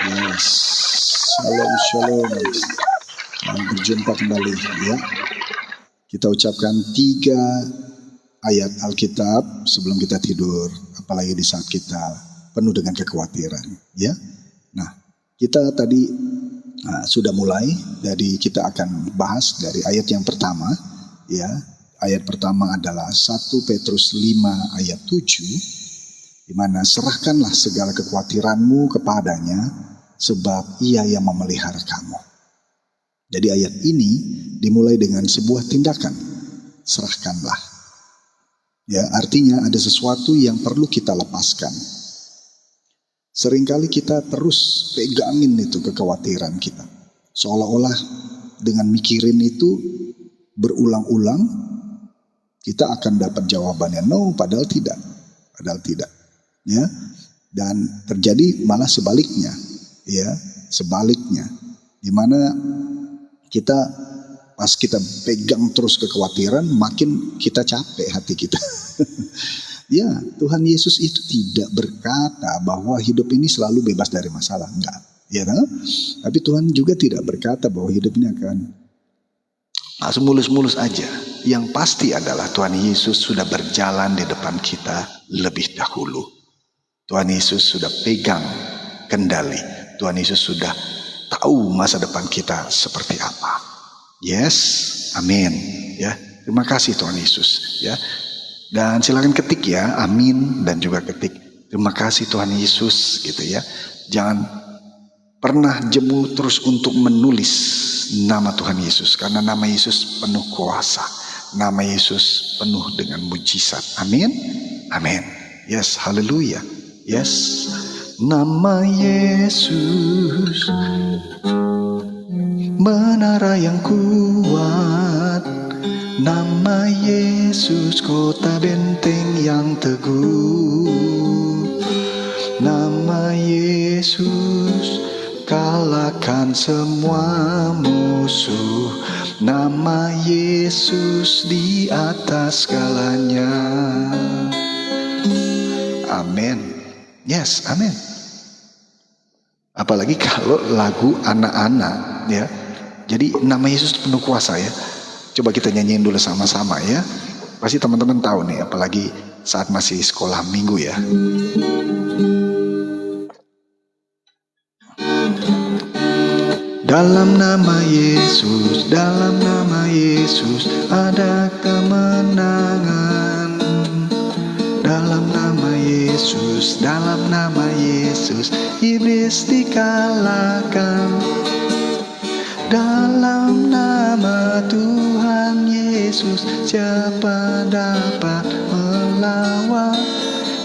Yes. Shalom, shalom. Berjumpa kembali ya. Kita ucapkan 3 ayat Alkitab sebelum kita tidur, apalagi di saat kita penuh dengan kekhawatiran ya. Nah, kita tadi sudah mulai, jadi kita akan bahas dari ayat yang pertama ya. Ayat pertama adalah 1 Petrus 5 ayat 7, di mana serahkanlah segala kekhawatiranmu kepadanya, sebab ia yang memelihara kamu. Jadi ayat ini dimulai dengan sebuah tindakan, serahkanlah. Ya, artinya ada sesuatu yang perlu kita lepaskan. Seringkali kita terus pegangin itu kekhawatiran kita, seolah-olah dengan mikirin itu berulang-ulang kita akan dapat jawabannya. No, padahal tidak. Ya, dan terjadi malah sebaliknya, ya, sebaliknya, di mana kita pas kita pegang terus kekhawatiran, makin kita capek hati kita. Ya, Tuhan Yesus itu tidak berkata bahwa hidup ini selalu bebas dari masalah, enggak, ya kan? Tapi Tuhan juga tidak berkata bahwa hidup ini akan mulus-mulus aja. Yang pasti adalah Tuhan Yesus sudah berjalan di depan kita lebih dahulu. Tuhan Yesus sudah pegang kendali. Tuhan Yesus sudah tahu masa depan kita seperti apa. Yes, amin. Ya, terima kasih Tuhan Yesus. Ya, dan silakan ketik ya, amin, dan juga ketik terima kasih Tuhan Yesus gitu ya. Jangan pernah jemu terus untuk menulis nama Tuhan Yesus, karena nama Yesus penuh kuasa. Nama Yesus penuh dengan mujizat. Amin. Amin. Yes, haleluya. Yes. Nama Yesus menara yang kuat. Nama Yesus kota benteng yang teguh. Nama Yesus kalahkan semua musuh. Nama Yesus di atas segalanya. Amin. Yes, amin. Apalagi kalau lagu anak-anak ya. Jadi nama Yesus penuh kuasa ya. Coba kita nyanyiin dulu sama-sama ya. Pasti teman-teman tahu nih, apalagi saat masih sekolah minggu ya. Dalam nama Yesus ada kemenangan. Dalam nama Yesus iblis dikalahkan. Dalam nama Tuhan Yesus siapa dapat melawan?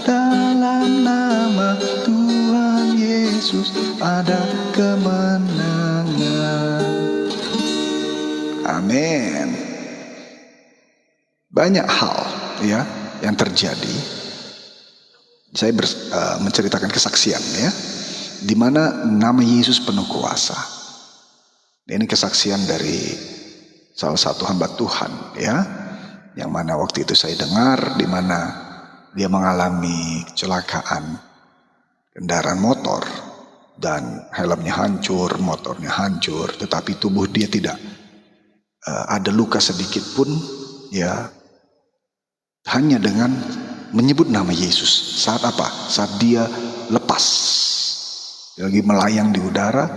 Dalam nama Tuhan Yesus ada kemenangan. Amin. Banyak hal ya yang terjadi. Saya menceritakan kesaksian ya, di mana nama Yesus penuh kuasa. Ini kesaksian dari salah satu hamba Tuhan ya, yang mana waktu itu saya dengar di mana dia mengalami kecelakaan kendaraan motor dan helmnya hancur, motornya hancur, tetapi tubuh dia tidak ada luka sedikit pun ya, hanya dengan menyebut nama Yesus. Saat apa? Saat dia lepas, dia lagi melayang di udara,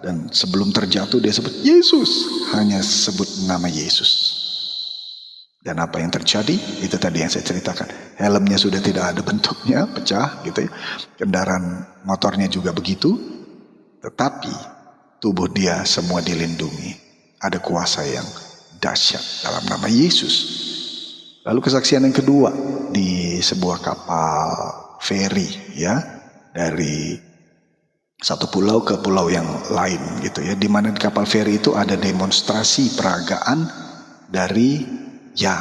dan sebelum terjatuh dia sebut Yesus, hanya sebut nama Yesus. Dan apa yang terjadi? Itu tadi yang saya ceritakan. Helmnya sudah tidak ada bentuknya, pecah gitu ya. Kendaraan motornya juga begitu. Tetapi tubuh dia semua dilindungi. Ada kuasa yang dahsyat dalam nama Yesus. Lalu kesaksian yang kedua di sebuah kapal feri ya, dari satu pulau ke pulau yang lain gitu ya, di mana di kapal feri itu ada demonstrasi peragaan dari ya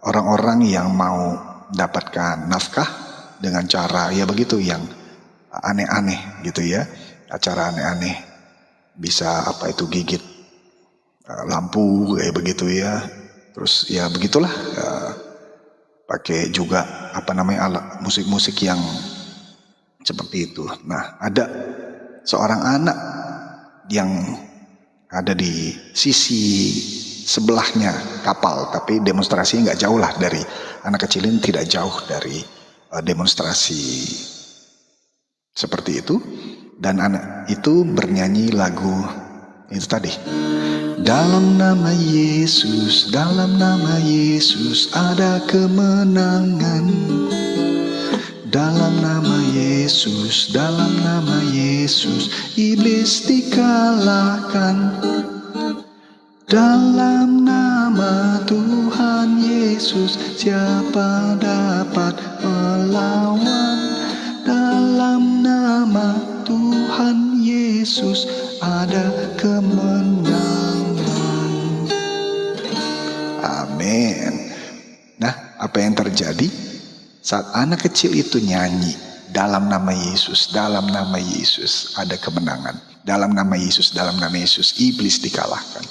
orang-orang yang mau dapatkan nafkah dengan cara ya begitu yang aneh-aneh gitu ya, acara aneh-aneh, bisa apa itu gigit lampu kayak begitu ya, terus ya begitulah, pakai juga apa namanya alat musik-musik yang Seperti itu. Nah, ada seorang anak yang ada di sisi sebelahnya kapal, tapi demonstrasinya nggak jauh lah dari anak kecil ini, tidak jauh dari demonstrasi seperti itu. Dan anak itu bernyanyi lagu itu tadi. Dalam nama Yesus, dalam nama Yesus ada kemenangan. Dalam nama Yesus, dalam nama Yesus iblis dikalahkan. Dalam nama Tuhan Yesus siapa dapat melawan? Dalam nama Tuhan Yesus ada kemenangan. Amin. Nah, apa yang terjadi saat anak kecil itu nyanyi, dalam nama Yesus, dalam nama Yesus ada kemenangan. Dalam nama Yesus, dalam nama Yesus iblis dikalahkan.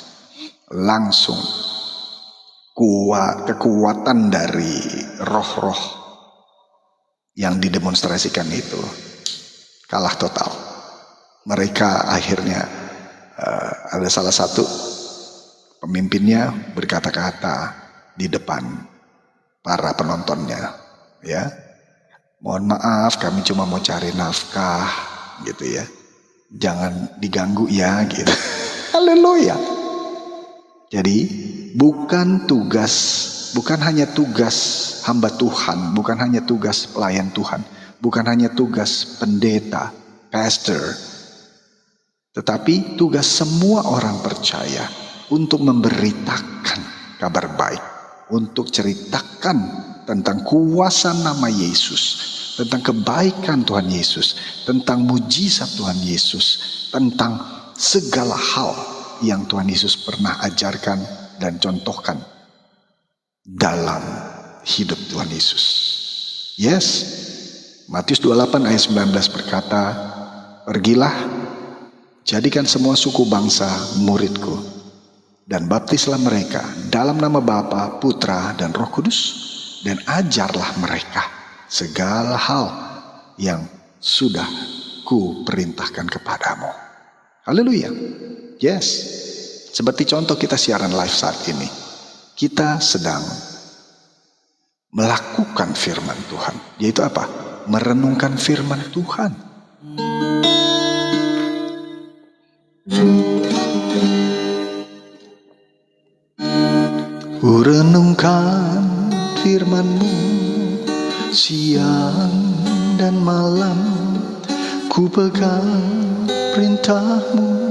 Langsung kekuatan dari roh-roh yang didemonstrasikan itu kalah total. Mereka akhirnya ada salah satu pemimpinnya berkata-kata di depan para penontonnya, ya, mohon maaf kami cuma mau cari nafkah gitu ya, jangan diganggu ya gitu. Haleluya. Jadi bukan hanya tugas hamba Tuhan, bukan hanya tugas pelayan Tuhan, bukan hanya tugas pendeta, pastor, tetapi tugas semua orang percaya untuk memberitakan kabar baik, untuk ceritakan tentang kuasa nama Yesus, tentang kebaikan Tuhan Yesus, tentang mujizat Tuhan Yesus, tentang segala hal yang Tuhan Yesus pernah ajarkan dan contohkan dalam hidup Tuhan Yesus. Yes, Matius 28 ayat 19 berkata, pergilah, jadikan semua suku bangsa muridku, dan baptislah mereka dalam nama Bapa, Putra, dan Roh Kudus, dan ajarlah mereka segala hal yang sudah ku perintahkan kepadamu. Haleluya. Yes, seperti contoh kita siaran live saat ini, kita sedang melakukan firman Tuhan, yaitu apa? Merenungkan firman Tuhan. Kurenungkan firman-Mu siang dan malam, ku pegang perintah-Mu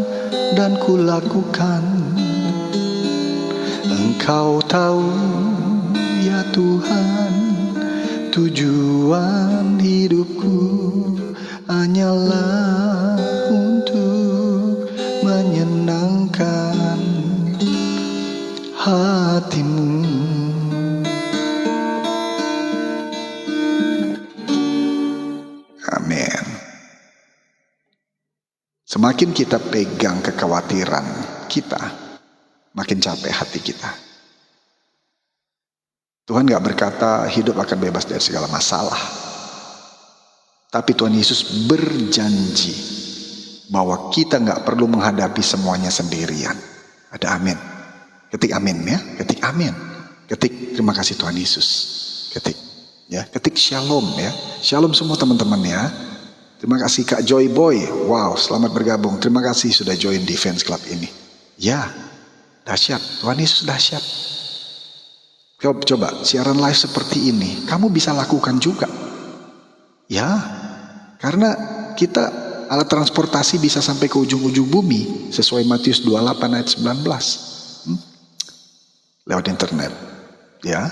dan ku lakukan. Engkau tahu ya Tuhan, tujuan hidupku hanyalah untuk menyenangkan hati-Mu. Amin. Semakin kita pegang kekhawatiran kita, makin capek hati kita. Tuhan gak berkata hidup akan bebas dari segala masalah. Tapi Tuhan Yesus berjanji bahwa kita gak perlu menghadapi semuanya sendirian. Ada amin. Ketik amin ya, ketik amin. Ketik terima kasih Tuhan Yesus. Ketik ya, ketik shalom ya. Shalom semua teman-teman ya. Terima kasih Kak Joy Boy. Wow, selamat bergabung. Terima kasih sudah join di fans club ini. Ya, dahsyat. Tuhan Yesus dahsyat. Coba siaran live seperti ini, kamu bisa lakukan juga. Ya, karena kita alat transportasi bisa sampai ke ujung-ujung bumi sesuai Matius 28 ayat 19. Lewat internet. Ya,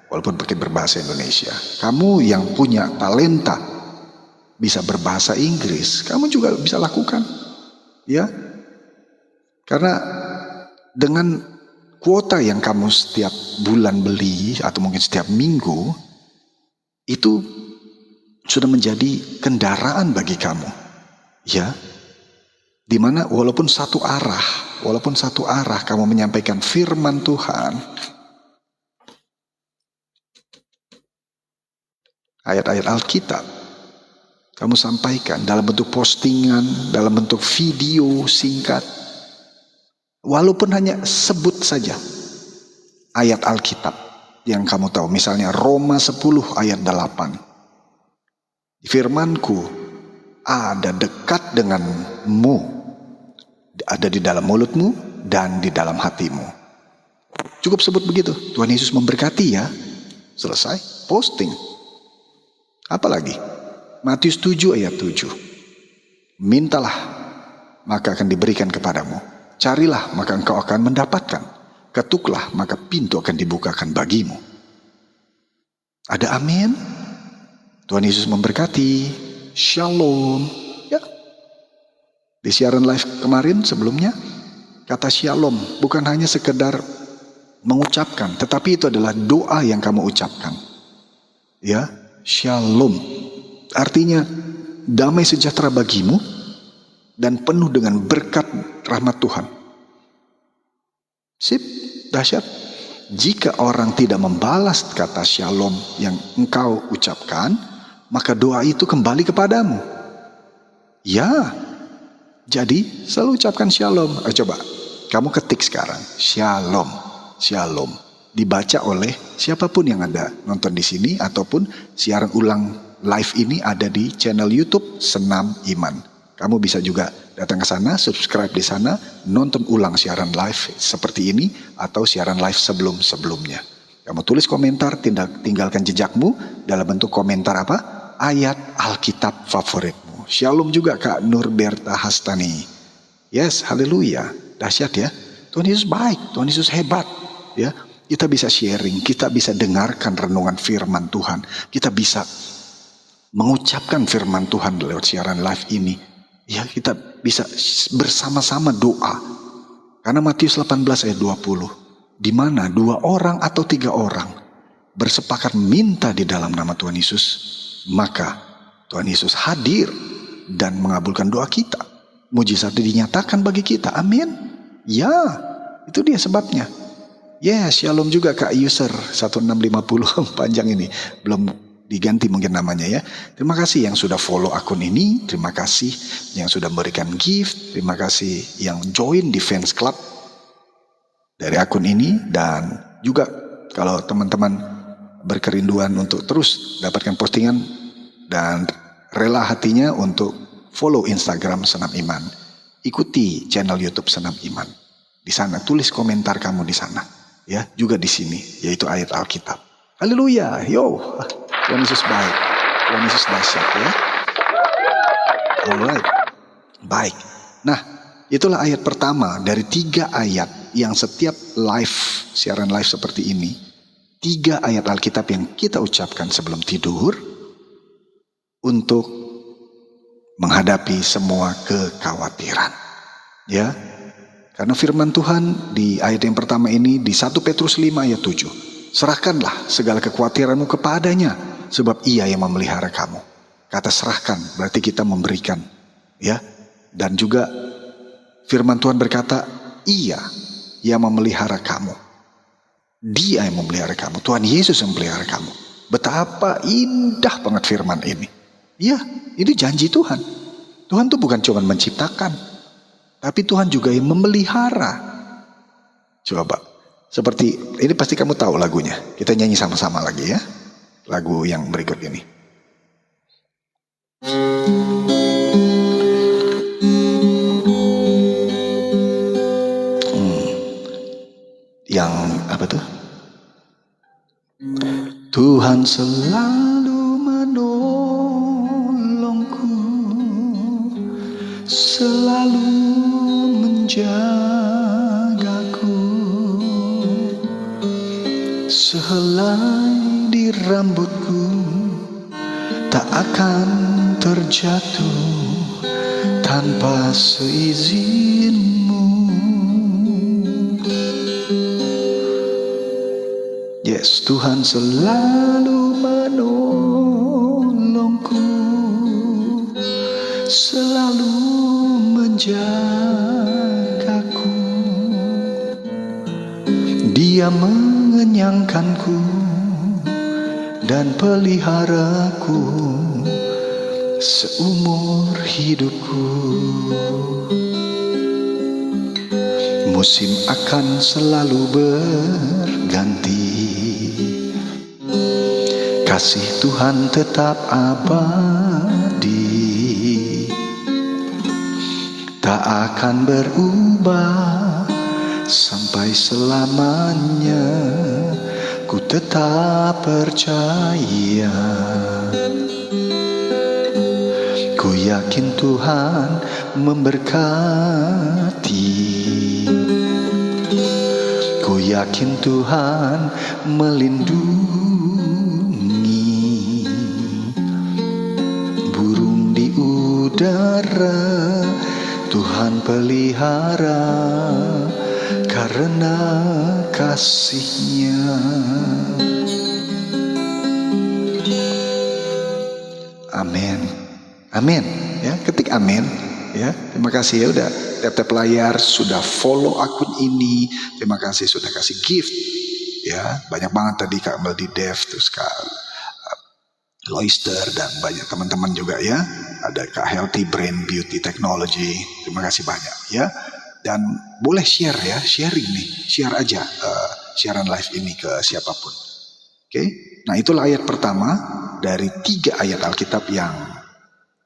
walaupun pakai berbahasa Indonesia. Kamu yang punya talenta bisa berbahasa Inggris, kamu juga bisa lakukan. Ya. Karena dengan kuota yang kamu setiap bulan beli atau mungkin setiap minggu, itu sudah menjadi kendaraan bagi kamu. Ya. Dimana walaupun satu arah kamu menyampaikan firman Tuhan, ayat-ayat Alkitab, kamu sampaikan dalam bentuk postingan, dalam bentuk video singkat. Walaupun hanya sebut saja ayat Alkitab yang kamu tahu. Misalnya Roma 10 ayat 8. Firmanku ada dekat denganmu, ada di dalam mulutmu dan di dalam hatimu. Cukup sebut begitu. Tuhan Yesus memberkati ya. Selesai, posting. Apalagi? Matius 7 ayat 7. Mintalah, maka akan diberikan kepadamu. Carilah, maka engkau akan mendapatkan. Ketuklah, maka pintu akan dibukakan bagimu. Ada amin? Tuhan Yesus memberkati. Shalom. Ya. Di siaran live kemarin sebelumnya, kata shalom bukan hanya sekedar mengucapkan, tetapi itu adalah doa yang kamu ucapkan. Ya, shalom. Artinya damai sejahtera bagimu dan penuh dengan berkat rahmat Tuhan. Sip, dahsyat. Jika orang tidak membalas kata shalom yang engkau ucapkan, maka doa itu kembali kepadamu. Ya, jadi selalu ucapkan shalom. Coba, kamu ketik sekarang, shalom, shalom. Dibaca oleh siapapun yang ada nonton di sini ataupun siaran ulang live ini ada di channel YouTube Senam Iman. Kamu bisa juga datang ke sana, subscribe di sana, nonton ulang siaran live seperti ini atau siaran live sebelum-sebelumnya. Kamu tulis komentar, tinggalkan jejakmu dalam bentuk komentar apa? Ayat Alkitab favoritmu. Shalom juga Kak Nurberta Hastani. Yes, haleluya. Dahsyat ya. Tuhan Yesus baik, Tuhan Yesus hebat. Ya, kita bisa sharing, kita bisa dengarkan renungan firman Tuhan. Kita bisa mengucapkan firman Tuhan lewat siaran live ini. Ya, kita bisa bersama-sama doa. Karena Matius 18 ayat 20. Di mana 2 orang atau 3 orang bersepakat minta di dalam nama Tuhan Yesus, maka Tuhan Yesus hadir dan mengabulkan doa kita. Mujizat dinyatakan bagi kita. Amin. Ya, itu dia sebabnya. Ya, shalom juga Kak User 1650 panjang ini. Belum diganti mungkin namanya ya. Terima kasih yang sudah follow akun ini. Terima kasih yang sudah memberikan gift. Terima kasih yang join di fans club dari akun ini. Dan juga kalau teman-teman berkerinduan untuk terus dapatkan postingan dan rela hatinya untuk follow Instagram Senam Iman, ikuti channel YouTube Senam Iman. Di sana tulis komentar kamu di sana. Ya, juga di sini yaitu ayat Alkitab. Haleluya. Yo. Tuhan Yesus baik. Tuhan Yesus dahsyat ya. Alright. Baik. Nah, itulah ayat pertama dari 3 ayat yang setiap live, siaran live seperti ini, 3 ayat Alkitab yang kita ucapkan sebelum tidur untuk menghadapi semua kekhawatiran. Ya. Karena firman Tuhan di ayat yang pertama ini di 1 Petrus 5 ayat 7. Serahkanlah segala kekhawatiranmu kepadanya, sebab ia yang memelihara kamu. Kata serahkan berarti kita memberikan. Ya. Dan juga firman Tuhan berkata, ia yang memelihara kamu. Dia yang memelihara kamu. Tuhan Yesus yang memelihara kamu. Betapa indah banget firman ini. Ya, ini janji Tuhan. Tuhan tuh bukan cuma menciptakan, tapi Tuhan juga yang memelihara. Coba, seperti ini pasti kamu tahu lagunya. Kita nyanyi sama-sama lagi ya. Lagu yang berikut ini. Yang apa tuh? Tuhan selalu menolongku, selalu menjagaku. Sehelai di rambutku tak akan terjatuh tanpa seizinmu. Yes, Tuhan selalu menolongku, selalu menjagaku. Dia mengenyangkanku dan peliharaku seumur hidupku. Musim akan selalu berganti, kasih Tuhan tetap abadi, tak akan berubah sampai selamanya. Ku tetap percaya, ku yakin Tuhan memberkati, ku yakin Tuhan melindungi. Burung di udara Tuhan pelihara karena kasih-Nya. Amin. Amin. Ya, ketik amin. Ya, terima kasih ya udah tap-tap layar, sudah follow akun ini. Terima kasih sudah kasih gift. Ya, banyak banget tadi Kak Meldi Dev, terus Kak Loister dan banyak teman-teman juga ya. Ada Kak Healthy Brain Beauty Technology. Terima kasih banyak ya. Dan boleh share ya, sharing nih, share aja siaran live ini ke siapapun. Oke, nah itulah ayat pertama dari 3 ayat Alkitab yang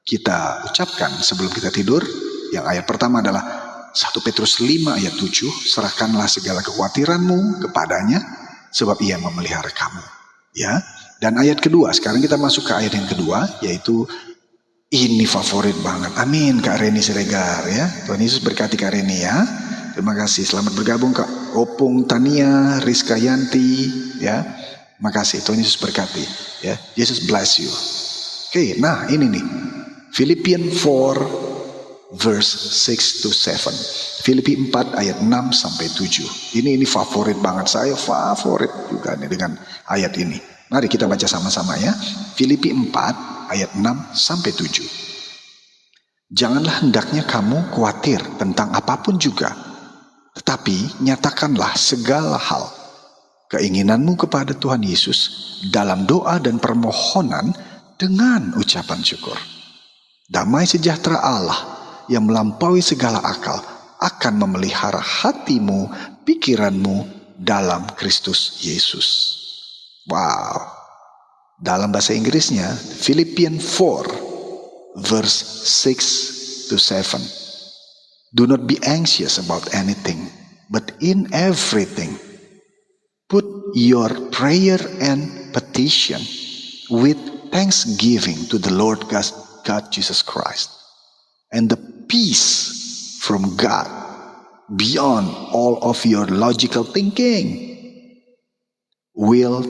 kita ucapkan sebelum kita tidur. Yang ayat pertama adalah 1 Petrus 5 ayat 7, serahkanlah segala kekhawatiranmu kepadanya sebab Ia memelihara kamu. Ya. Dan ayat kedua, sekarang kita masuk ke ayat yang kedua, yaitu ini favorit banget. Amin Kak Reni Siregar ya. Tuhan Yesus berkati Kak Reni ya. Terima kasih, selamat bergabung Kak Opung Tania, Rizka Yanti ya. Terima kasih, Tuhan Yesus berkati ya. Jesus bless you. Oke, nah ini nih. Philippians 4 verse 6 to 7. Filipi 4 ayat 6 sampai 7. Ini favorit banget saya, favorit juga nih dengan ayat ini. Mari kita baca sama-sama ya. Filipi 4 ayat 6 sampai 7. Janganlah hendaknya kamu khawatir tentang apapun juga, tetapi nyatakanlah segala hal keinginanmu kepada Tuhan Yesus dalam doa dan permohonan dengan ucapan syukur. Damai sejahtera Allah yang melampaui segala akal akan memelihara hatimu, pikiranmu dalam Kristus Yesus. Wow. Dalam bahasa Inggrisnya, Philippians 4 verse 6 to 7. Do not be anxious about anything, but in everything put your prayer and petition with thanksgiving to the Lord God Jesus Christ. And the peace from God beyond all of your logical thinking will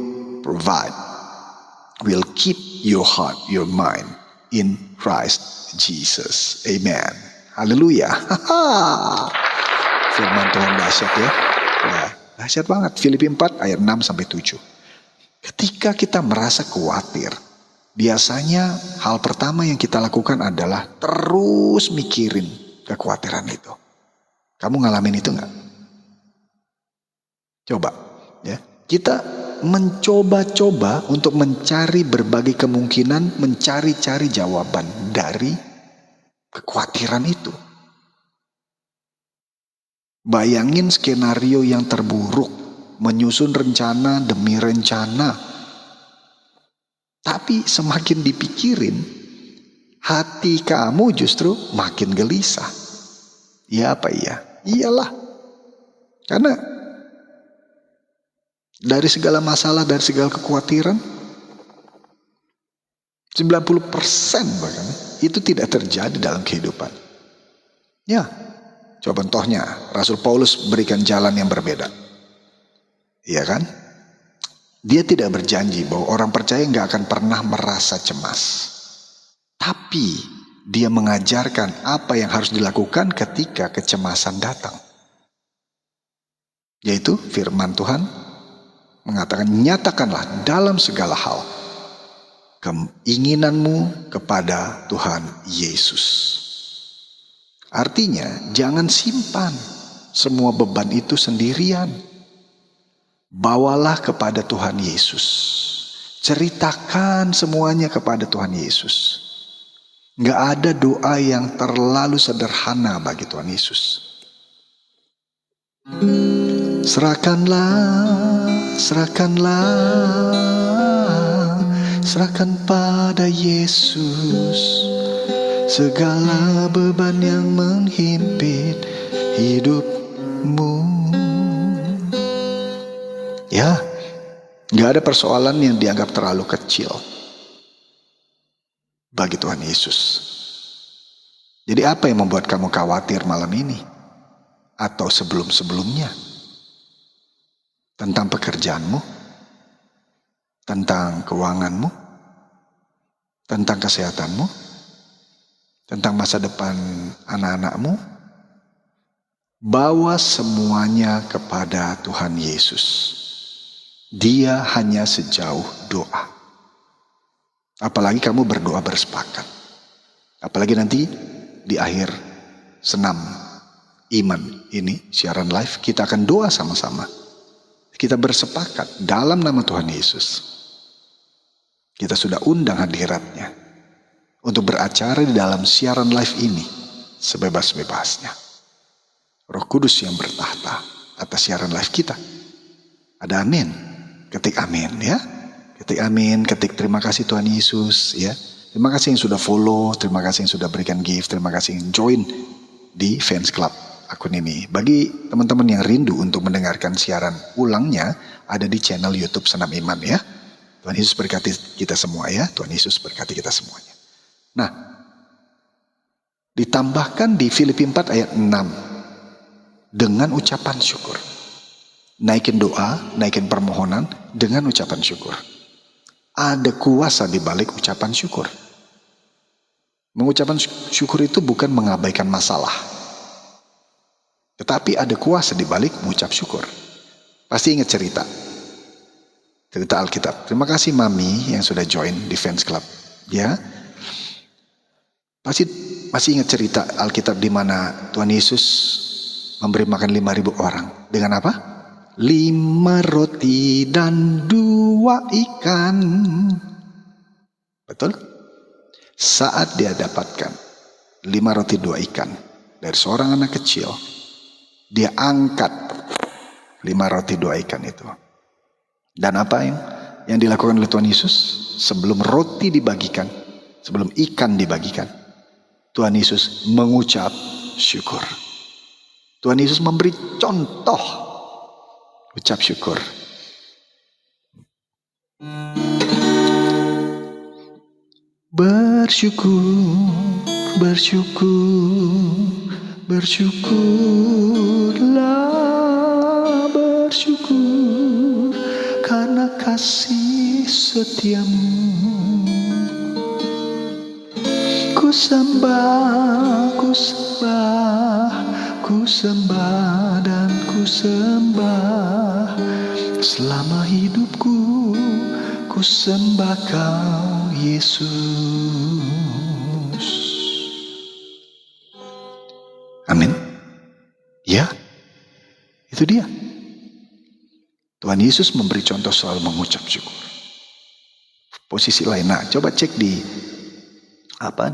keep your heart, your mind in Christ Jesus. Amen. Haleluya. Firman Tuhan dahsyat ya. Dahsyat banget. Filipi 4 ayat 6 sampai 7. Ketika kita merasa khawatir, biasanya hal pertama yang kita lakukan adalah terus mikirin kekhawatiran itu. Kamu ngalamin itu enggak? Coba ya. Kita mencoba-coba untuk mencari berbagai kemungkinan, mencari-cari jawaban dari kekhawatiran itu. Bayangin skenario yang terburuk, menyusun rencana demi rencana. Tapi semakin dipikirin, hati kamu justru makin gelisah. Ya apa iya? Iyalah. Karena dari segala masalah, dari segala kekhawatiran, 90% bahkan itu tidak terjadi dalam kehidupan. Ya, coba contohnya Rasul Paulus berikan jalan yang berbeda. Iya kan? Dia tidak berjanji bahwa orang percaya nggak akan pernah merasa cemas. Tapi dia mengajarkan apa yang harus dilakukan ketika kecemasan datang. Yaitu firman Tuhan mengatakan, nyatakanlah dalam segala hal keinginanmu kepada Tuhan Yesus. Artinya jangan simpan semua beban itu sendirian. Bawalah kepada Tuhan Yesus. Ceritakan semuanya kepada Tuhan Yesus. Nggak ada doa yang terlalu sederhana bagi Tuhan Yesus. Serahkanlah, serahkan pada Yesus segala beban yang menghimpit hidupmu. Ya, nggak ada persoalan yang dianggap terlalu kecil bagi Tuhan Yesus. Jadi apa yang membuat kamu khawatir malam ini? Atau sebelum-sebelumnya? Tentang pekerjaanmu? Tentang keuanganmu? Tentang kesehatanmu? Tentang masa depan anak-anakmu? Bawa semuanya kepada Tuhan Yesus. Dia hanya sejauh doa. Apalagi kamu berdoa bersepakat. Apalagi nanti di akhir senam iman ini, siaran live, kita akan doa sama-sama. Kita bersepakat dalam nama Tuhan Yesus. Kita sudah undang hadiratnya untuk beracara di dalam siaran live ini sebebas-bebasnya. Roh Kudus yang bertahta atas siaran live kita. Ada amin? Ketik amin ya. Ketik amin, ketik terima kasih Tuhan Yesus ya. Terima kasih yang sudah follow, terima kasih yang sudah berikan gift, terima kasih yang join di fans club akun ini. Bagi teman-teman yang rindu untuk mendengarkan siaran ulangnya, ada di channel YouTube Senam Iman ya. Tuhan Yesus berkati kita semua ya. Tuhan Yesus berkati kita semuanya. Nah, ditambahkan di Filipi 4 ayat 6 dengan ucapan syukur. Naikin doa, naikin permohonan dengan ucapan syukur. Ada kuasa di balik ucapan syukur. Mengucapkan syukur itu bukan mengabaikan masalah. Tetapi ada kuasa di balik mengucap syukur. Pasti ingat cerita Alkitab. Terima kasih Mami yang sudah join di fans club. Ya, pasti masih ingat cerita Alkitab di mana Tuhan Yesus memberi makan 5.000 orang. Dengan apa? 5 roti dan 2 ikan. Betul? Saat dia dapatkan 5 roti 2 ikan dari seorang anak kecil, dia angkat 5 roti 2 ikan itu. Dan apa yang dilakukan oleh Tuhan Yesus? Sebelum roti dibagikan, sebelum ikan dibagikan, Tuhan Yesus mengucap syukur. Tuhan Yesus memberi contoh ucap syukur. Bersyukur, bersyukurlah, bersyukur karena kasih setiamu. Ku sembah, ku sembah, ku sembah dan ku sembah selama hidupku. Ku sembah Kau Yesus. Amin. Ya, itu dia. Tuhan Yesus memberi contoh soal mengucap syukur. Posisi lain. Nah, coba cek di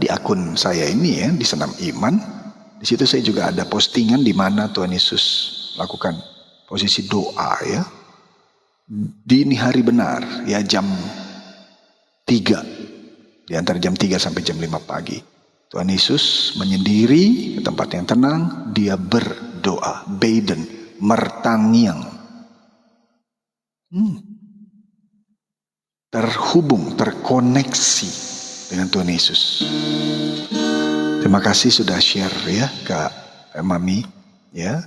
akun saya ini ya, di Senam Iman. Di situ saya juga ada postingan di mana Tuhan Yesus lakukan posisi doa ya. Dini hari benar ya, jam 3, di antara jam 3 sampai jam 5 pagi. Tuhan Yesus menyendiri ke tempat yang tenang, dia berdoa, beden, mertangiang. Terhubung, terkoneksi dengan Tuhan Yesus. Terima kasih sudah share ya Kak Mami ya.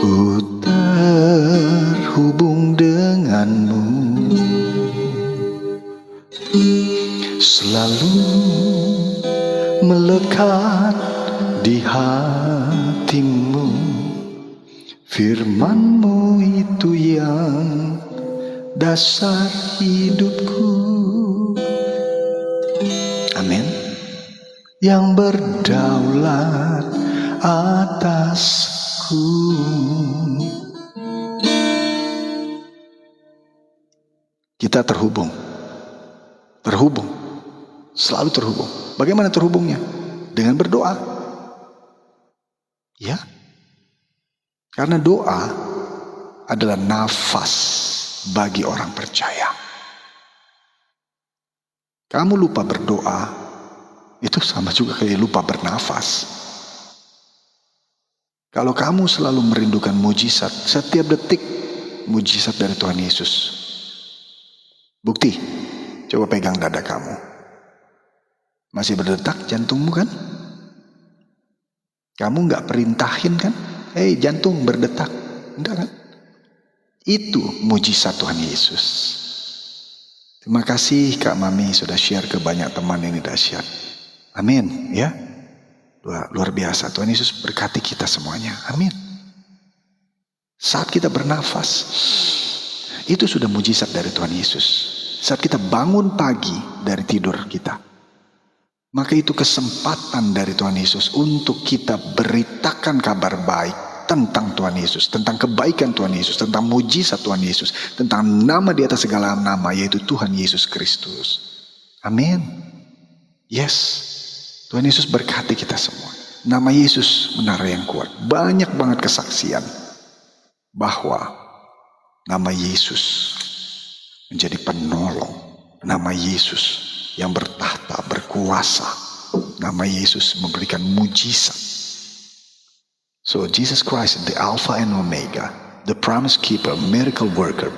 Ku terhubung denganmu, selalu melekat di hatimu. Firman-Mu itu yang dasar hidupku. Amin. Yang berdaulat atasku. Kita terhubung Selalu terhubung. Bagaimana terhubungnya? Dengan berdoa. Ya. Karena doa adalah nafas bagi orang percaya. Kamu lupa berdoa, itu sama juga kayak lupa bernafas. Kalau kamu selalu merindukan mujizat, setiap detik mujizat dari Tuhan Yesus. Bukti, coba pegang dada kamu. Masih berdetak jantungmu kan? Kamu gak perintahin kan? Hei jantung berdetak. Enggak kan? Itu mujizat Tuhan Yesus. Terima kasih Kak Mami sudah share ke banyak teman ini dahsyat. Amin ya. Luar biasa. Tuhan Yesus berkati kita semuanya. Amin. Saat kita bernafas, itu sudah mujizat dari Tuhan Yesus. Saat kita bangun pagi dari tidur kita, maka itu kesempatan dari Tuhan Yesus untuk kita beritakan kabar baik tentang Tuhan Yesus, tentang kebaikan Tuhan Yesus, tentang mujizat Tuhan Yesus, tentang nama di atas segala nama, yaitu Tuhan Yesus Kristus. Amin. Yes. Tuhan Yesus berkati kita semua. Nama Yesus menara yang kuat. Banyak banget kesaksian bahwa nama Yesus menjadi penolong. Nama Yesus yang bertahta, berkuasa. Nama Yesus memberikan mujizat. So Jesus Christ, the Alpha and Omega, the promise keeper, miracle worker,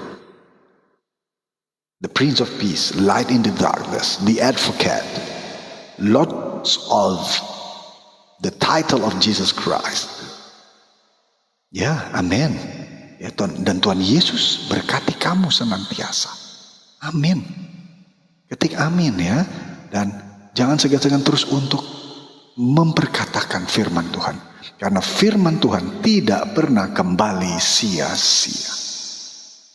the Prince of Peace, light in the darkness, the advocate, lots of the title of Jesus Christ. Ya, amin. Ya, dan Tuhan Yesus berkati kamu senantiasa. Amin. Ketik amin ya. Dan jangan segan-segan terus untuk memperkatakan firman Tuhan. Karena firman Tuhan tidak pernah kembali sia-sia.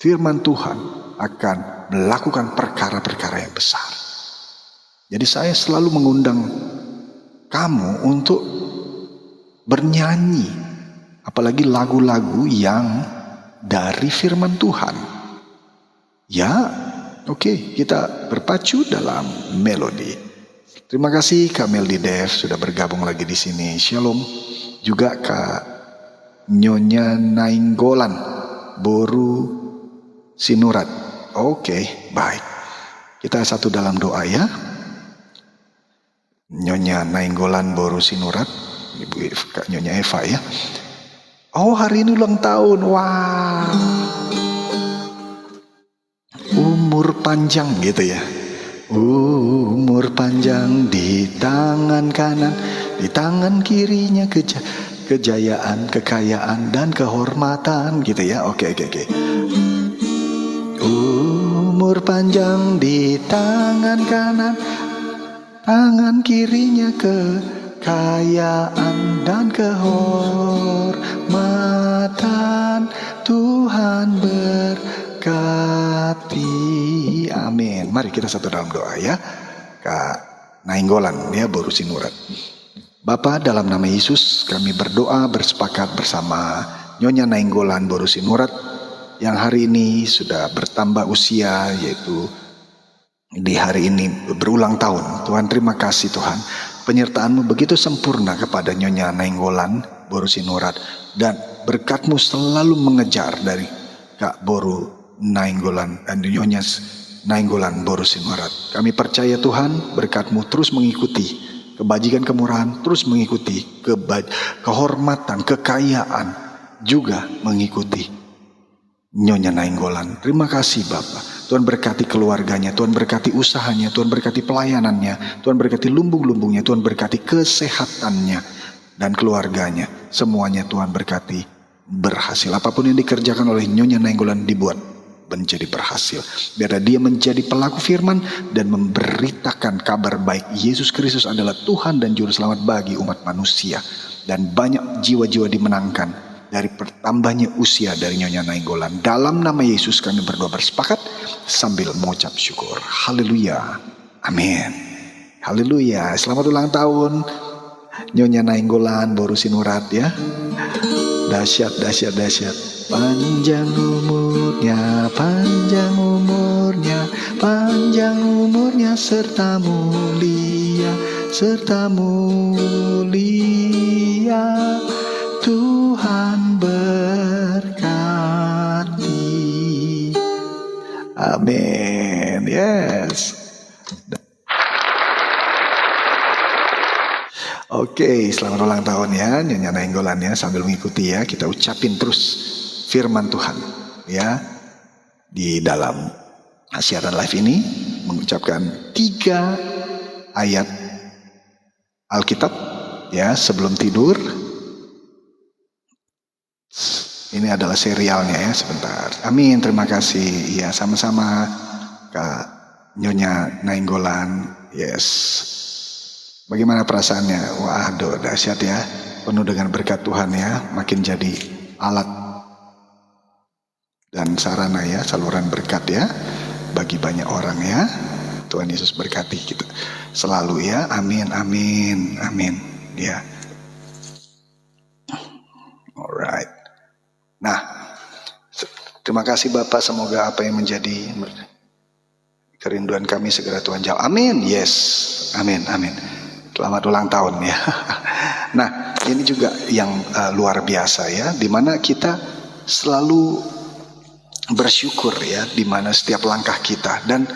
Firman Tuhan akan melakukan perkara-perkara yang besar. Jadi saya selalu mengundang kamu untuk bernyanyi. Apalagi lagu-lagu yang dari firman Tuhan. Ya, oke, kita berpacu dalam melodi. Terima kasih Kak Meldi Dev sudah bergabung lagi di sini. Shalom. Juga Kak Nyonya Nainggolan Boru Sinurat. Oke, baik. Kita satu dalam doa ya. Nyonya Nainggolan Boru Sinurat, Ibu Kak Nyonya Eva ya. Oh, hari ini ulang tahun. Wah. Umur panjang gitu ya. Umur panjang di tangan kanan, di tangan kirinya kejayaan, kekayaan dan kehormatan gitu ya. Oke. Umur panjang di tangan kanan, tangan kirinya kekayaan dan kehormatan. Tuhan berkati. Amin. Mari kita satu dalam doa ya. Kak Nainggolan ya, Boru Sinurat. Bapa, dalam nama Yesus kami berdoa bersepakat bersama Nyonya Nainggolan Boru Sinurat yang hari ini sudah bertambah usia, yaitu di hari ini berulang tahun. Tuhan, terima kasih Tuhan. Penyertaan-Mu begitu sempurna kepada Nyonya Nainggolan Boru Sinurat, dan berkat-Mu selalu mengejar dari Kak Boru Nainggolan dan Nyonya Nainggolan Boru Sinurat. Kami percaya Tuhan, berkat-Mu terus mengikuti kebajikan, kemurahan, terus mengikuti kehormatan, kekayaan, juga mengikuti Nyonya Nainggolan. Terima kasih Bapak. Tuhan berkati keluarganya, Tuhan berkati usahanya, Tuhan berkati pelayanannya, Tuhan berkati lumbung-lumbungnya, Tuhan berkati kesehatannya dan keluarganya. Semuanya Tuhan berkati berhasil. Apapun yang dikerjakan oleh Nyonya Nainggolan dibuat menjadi berhasil. Biar dia menjadi pelaku firman dan memberitakan kabar baik. Yesus Kristus adalah Tuhan dan Juru Selamat bagi umat manusia. Dan banyak jiwa-jiwa dimenangkan dari bertambahnya usia dari Nyonya Nainggolan. Dalam nama Yesus kami berdoa bersepakat sambil mengucap syukur. Haleluya. Amin. Haleluya. Selamat ulang tahun Nyonya Nainggolan Boru Sinurat ya. Dahsyat, dahsyat, dahsyat. Panjang umurnya, panjang umurnya, panjang umurnya serta mulia, serta mulia. Tuhan berkati. Amin. Yes. Oke, selamat ulang tahun ya Nyonya Nainggolan ya. Sambil mengikuti ya, kita ucapin terus firman Tuhan ya. Di dalam siaran live ini mengucapkan 3 ayat Alkitab ya sebelum tidur. Ini adalah serialnya ya, sebentar. Amin, terima kasih. Ya, sama-sama Kak Nyonya Nainggolan. Yes. Bagaimana perasaannya? Waduh, dahsyat ya. Penuh dengan berkat Tuhan ya. Makin jadi alat dan sarana ya, saluran berkat ya bagi banyak orang ya. Tuhan Yesus berkati kita selalu ya. Amin, amin, amin. Ya. Alright. Nah, terima kasih Bapak. Semoga apa yang menjadi kerinduan kami segera Tuhan jawab. Amin. Yes. Amin, amin. Selamat ulang tahun ya. Nah, ini juga yang luar biasa ya, dimana kita selalu bersyukur ya, dimana setiap langkah kita. Dan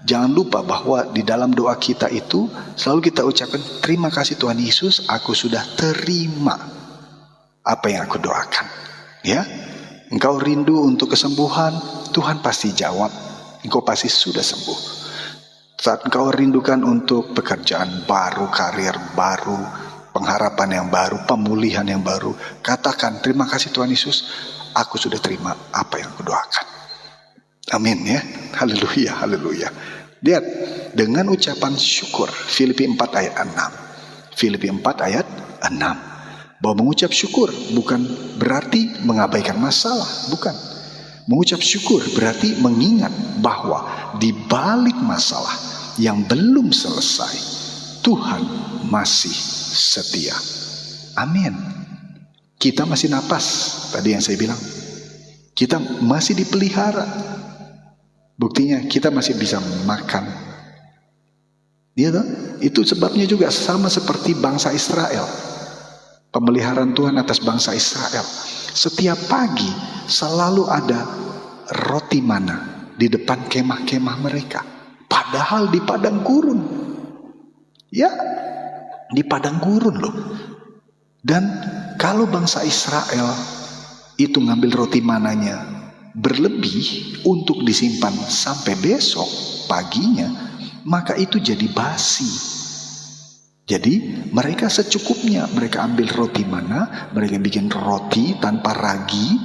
jangan lupa bahwa di dalam doa kita itu selalu kita ucapkan terima kasih Tuhan Yesus, aku sudah terima apa yang aku doakan. Ya, engkau rindu untuk kesembuhan, Tuhan pasti jawab. Engkau pasti sudah sembuh. Saat engkau rindukan untuk pekerjaan baru, karir baru, pengharapan yang baru, pemulihan yang baru, katakan terima kasih Tuhan Yesus, aku sudah terima apa yang aku doakan. Amin ya. Haleluya, haleluya. Lihat, dengan ucapan syukur, Filipi 4 ayat 6. Filipi 4 ayat 6. Bahwa mengucap syukur bukan berarti mengabaikan masalah, bukan. Mengucap syukur berarti mengingat bahwa di balik masalah yang belum selesai, Tuhan masih setia. Amin. Kita masih napas, tadi yang saya bilang. Kita masih dipelihara. Buktinya kita masih bisa makan. Itu sebabnya juga sama seperti bangsa Israel. Pemeliharaan Tuhan atas bangsa Israel. Setiap pagi selalu ada roti mana di depan kemah-kemah mereka. Padahal di padang gurun. Ya, di padang gurun loh. Dan kalau bangsa Israel itu ngambil roti mananya berlebih untuk disimpan sampai besok paginya, maka itu jadi basi. Jadi mereka secukupnya, mereka ambil roti mana, mereka bikin roti tanpa ragi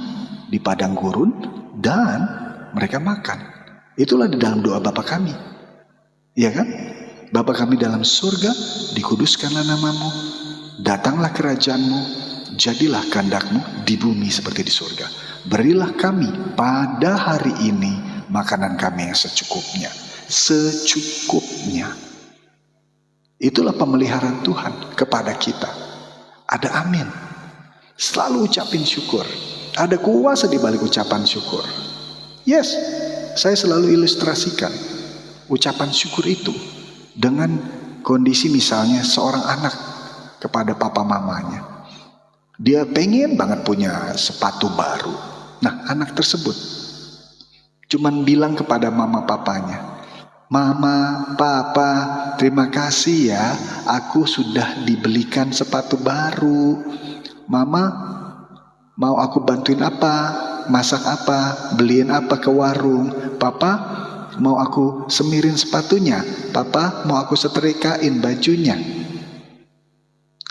di padang gurun dan mereka makan. Itulah di dalam doa Bapa kami. Iya kan? Bapa kami dalam surga, dikuduskanlah namamu, datanglah kerajaanmu, jadilah kehendakmu di bumi seperti di surga. Berilah kami pada hari ini makanan kami yang secukupnya. Secukupnya. Itulah pemeliharaan Tuhan kepada kita. Ada amin. Selalu ucapin syukur. Ada kuasa di balik ucapan syukur. Yes, saya selalu ilustrasikan ucapan syukur itu dengan kondisi misalnya seorang anak kepada papa mamanya. Dia pengen banget punya sepatu baru. Nah, anak tersebut cuman bilang kepada mama papanya, "Mama, papa, terima kasih ya, aku sudah dibelikan sepatu baru. Mama, mau aku bantuin apa? Masak apa? Beliin apa ke warung? Papa, mau aku semirin sepatunya? Papa, mau aku setrikain bajunya?"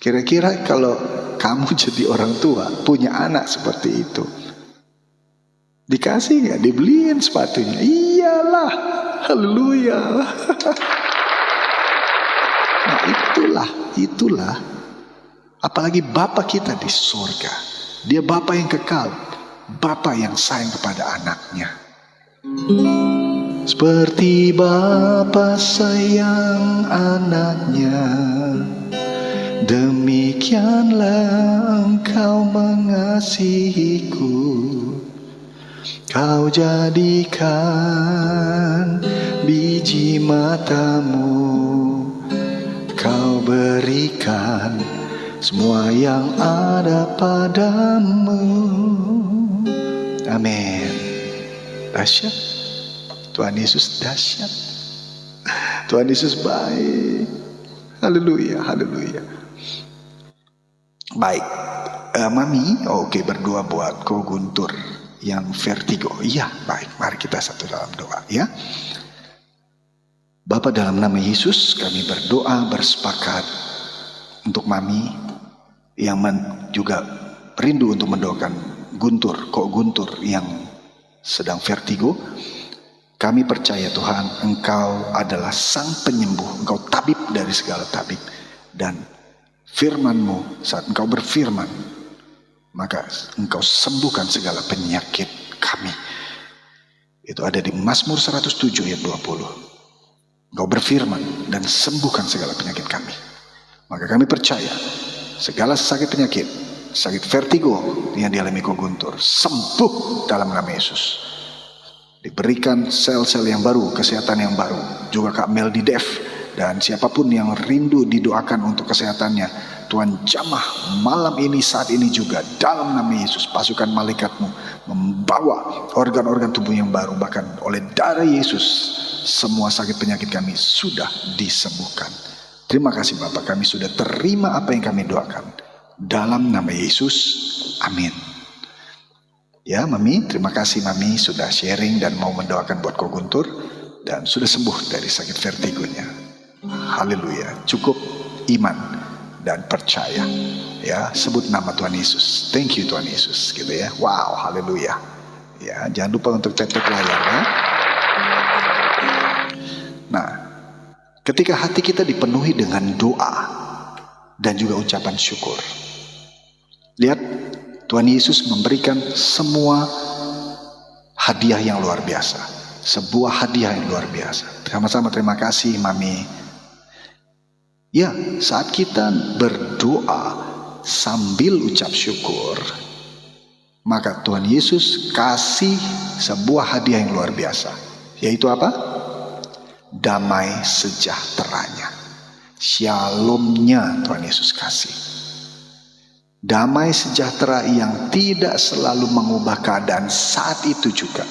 Kira-kira kalau kamu jadi orang tua, punya anak seperti itu, dikasih gak? Dibeliin sepatunya? Iyalah, haleluya. Nah, itulah. Apalagi Bapa kita di surga. Dia Bapa yang kekal, Bapa yang sayang kepada anaknya. Seperti Bapa sayang anaknya, Demikianlah Engkau mengasihiku, Kau jadikan biji matamu, Kau berikan semua yang ada padamu. Amin. Dahsyat. Tuhan Yesus dahsyat. Tuhan Yesus baik. Haleluya, haleluya. Baik, Mami, oke, berdoa buat Ko Guntur yang vertigo. Iya, baik, mari kita satu dalam doa ya. Bapa, dalam nama Yesus kami berdoa bersepakat untuk Mami yang juga rindu untuk mendoakan Guntur, Ko Guntur yang sedang vertigo. Kami percaya Tuhan, Engkau adalah sang penyembuh, Engkau tabib dari segala tabib. Dan firman-Mu saat Engkau berfirman, maka Engkau sembuhkan segala penyakit kami. Itu ada di Mazmur 107 ayat 20. Engkau berfirman dan sembuhkan segala penyakit kami. Maka kami percaya segala sakit penyakit, sakit vertigo yang dialami Ko Guntur, sembuh dalam nama Yesus. Diberikan sel-sel yang baru, kesehatan yang baru. Juga Kak Meldi Dev dan siapapun yang rindu didoakan untuk kesehatannya, Tuhan jamah malam ini, saat ini juga dalam nama Yesus. Pasukan malaikat-Mu membawa organ-organ tubuh yang baru. Bahkan oleh darah Yesus semua sakit penyakit kami sudah disembuhkan. Terima kasih Bapak, kami sudah terima apa yang kami doakan dalam nama Yesus. Amin. Ya Mami, terima kasih Mami sudah sharing dan mau mendoakan buat Ko Guntur dan sudah sembuh dari sakit vertigonya. Haleluya. Cukup iman dan percaya. Ya, sebut nama Tuhan Yesus. Thank you Tuhan Yesus, gitu ya. Wow, haleluya. Ya, jangan lupa untuk tap-tap layar ya. Nah, ketika hati kita dipenuhi dengan doa dan juga ucapan syukur, lihat, Tuhan Yesus memberikan semua hadiah yang luar biasa. Sebuah hadiah yang luar biasa. Sama-sama terima kasih Mami. Ya, saat kita berdoa sambil ucap syukur, maka Tuhan Yesus kasih sebuah hadiah yang luar biasa. Yaitu apa? Damai sejahteranya. Shalomnya Tuhan Yesus kasih. Damai sejahtera yang tidak selalu mengubah keadaan saat itu juga,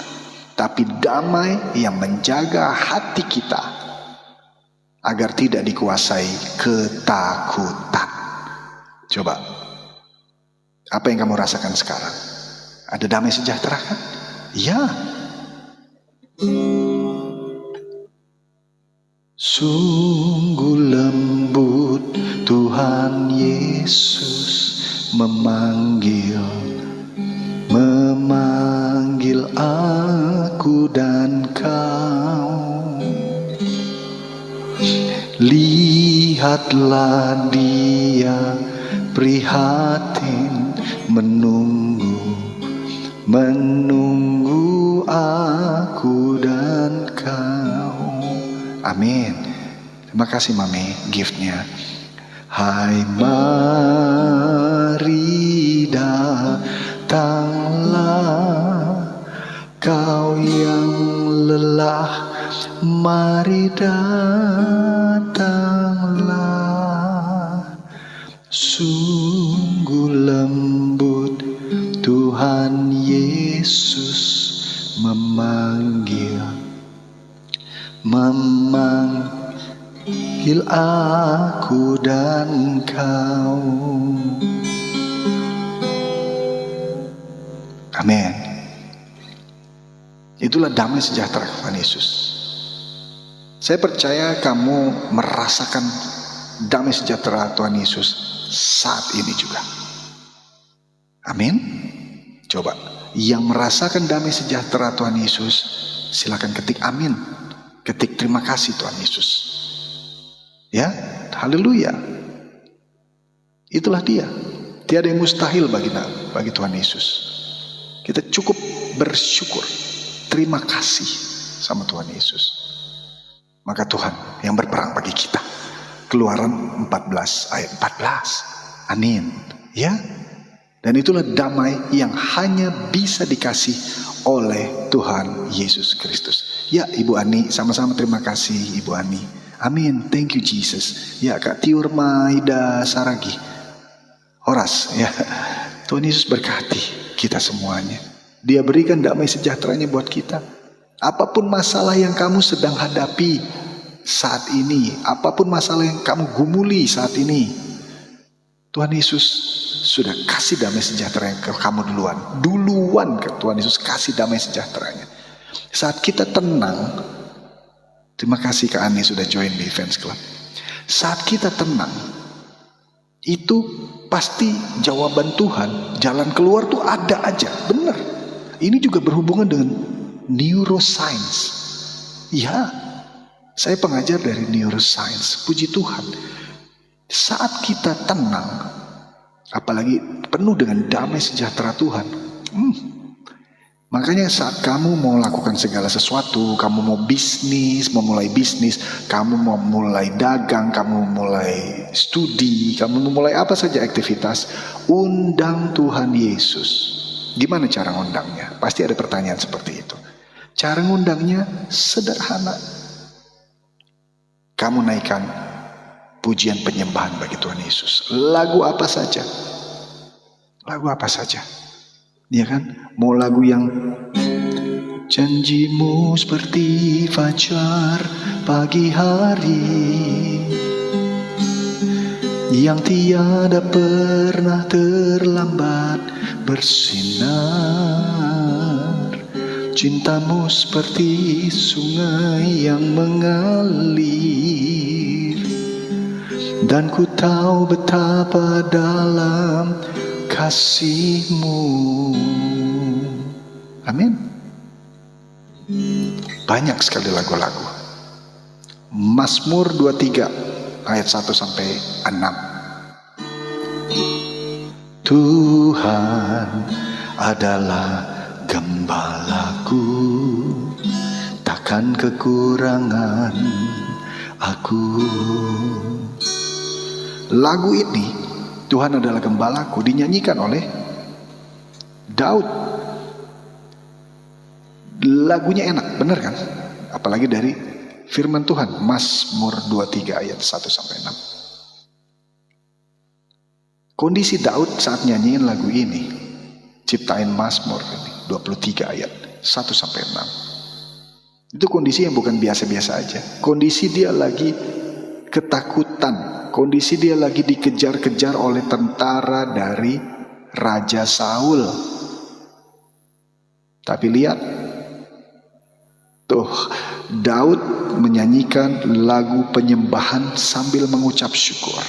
tapi damai yang menjaga hati kita agar tidak dikuasai ketakutan. Coba, apa yang kamu rasakan sekarang? Ada damai sejahtera kan? Ya. Sungguh lembut Tuhan Yesus memanggil aku dan kau. Lihatlah Dia prihatin menunggu aku dan kau. Amin. Terima kasih Mami giftnya. Hai mari datanglah kau yang lelah, mari datanglah. Sungguh lembut Tuhan Yesus memanggil aku dan kau. Amin. Itulah damai sejahtera Tuhan Yesus. Saya percaya kamu merasakan damai sejahtera Tuhan Yesus saat ini juga. Amin. Coba, yang merasakan damai sejahtera Tuhan Yesus, silakan ketik amin. Ketik terima kasih Tuhan Yesus. Ya, haleluya. Itulah Dia. Tiada yang mustahil bagi Tuhan Yesus. Kita cukup bersyukur, terima kasih sama Tuhan Yesus. Maka Tuhan yang berperang bagi kita. Keluaran 14 ayat 14. Amin. Ya. Dan itulah damai yang hanya bisa dikasih oleh Tuhan Yesus Kristus. Ya, Ibu Ani, sama-sama terima kasih Ibu Ani. Amin. Thank you Jesus. Ya, Kak Tiur Maida Saragi. Horas, ya. Tuhan Yesus berkati kita semuanya. Dia berikan damai sejahteranya buat kita. Apapun masalah yang kamu sedang hadapi saat ini, apapun masalah yang kamu gumuli saat ini, Tuhan Yesus sudah kasih damai sejahtera ke kamu duluan ke Tuhan Yesus kasih damai sejahteranya. Saat kita tenang, terima kasih Kak Ani sudah join di Fans Club. Saat kita tenang, itu pasti jawaban Tuhan, jalan keluar tuh ada aja, benar. Ini juga berhubungan dengan neuroscience. Ya, saya pengajar dari neuroscience. Puji Tuhan. Saat kita tenang, apalagi penuh dengan damai sejahtera Tuhan, makanya saat kamu mau lakukan segala sesuatu, kamu mau bisnis, memulai bisnis, kamu mau mulai dagang, kamu mulai studi, kamu memulai apa saja aktivitas, undang Tuhan Yesus. Gimana cara ngundangnya? Pasti ada pertanyaan seperti itu. Cara ngundangnya sederhana. Kamu naikkan pujian penyembahan bagi Tuhan Yesus. Lagu apa saja. Lagu apa saja. Ya kan? Mau lagu yang janjimu seperti fajar pagi hari, yang tiada pernah terlambat bersinar. Cintamu seperti sungai yang mengalir, dan ku tahu betapa dalam kasih-Mu. Amin. Banyak sekali lagu-lagu. Mazmur 23 ayat 1 sampai 6. Tuhan adalah gembalaku, takkan kekurangan aku. Lagu ini, Tuhan adalah gembalaku, dinyanyikan oleh Daud. Lagunya enak, bener kan? Apalagi dari firman Tuhan, Mazmur 23 ayat 1 sampai 6. Kondisi Daud saat nyanyiin lagu ini, ciptain Mazmur ini 23 ayat 1 sampai 6. Itu kondisi yang bukan biasa-biasa aja. Kondisi dia lagi ketakutan. Kondisi dia lagi dikejar-kejar oleh tentara dari Raja Saul. Tapi lihat, tuh Daud menyanyikan lagu penyembahan sambil mengucap syukur.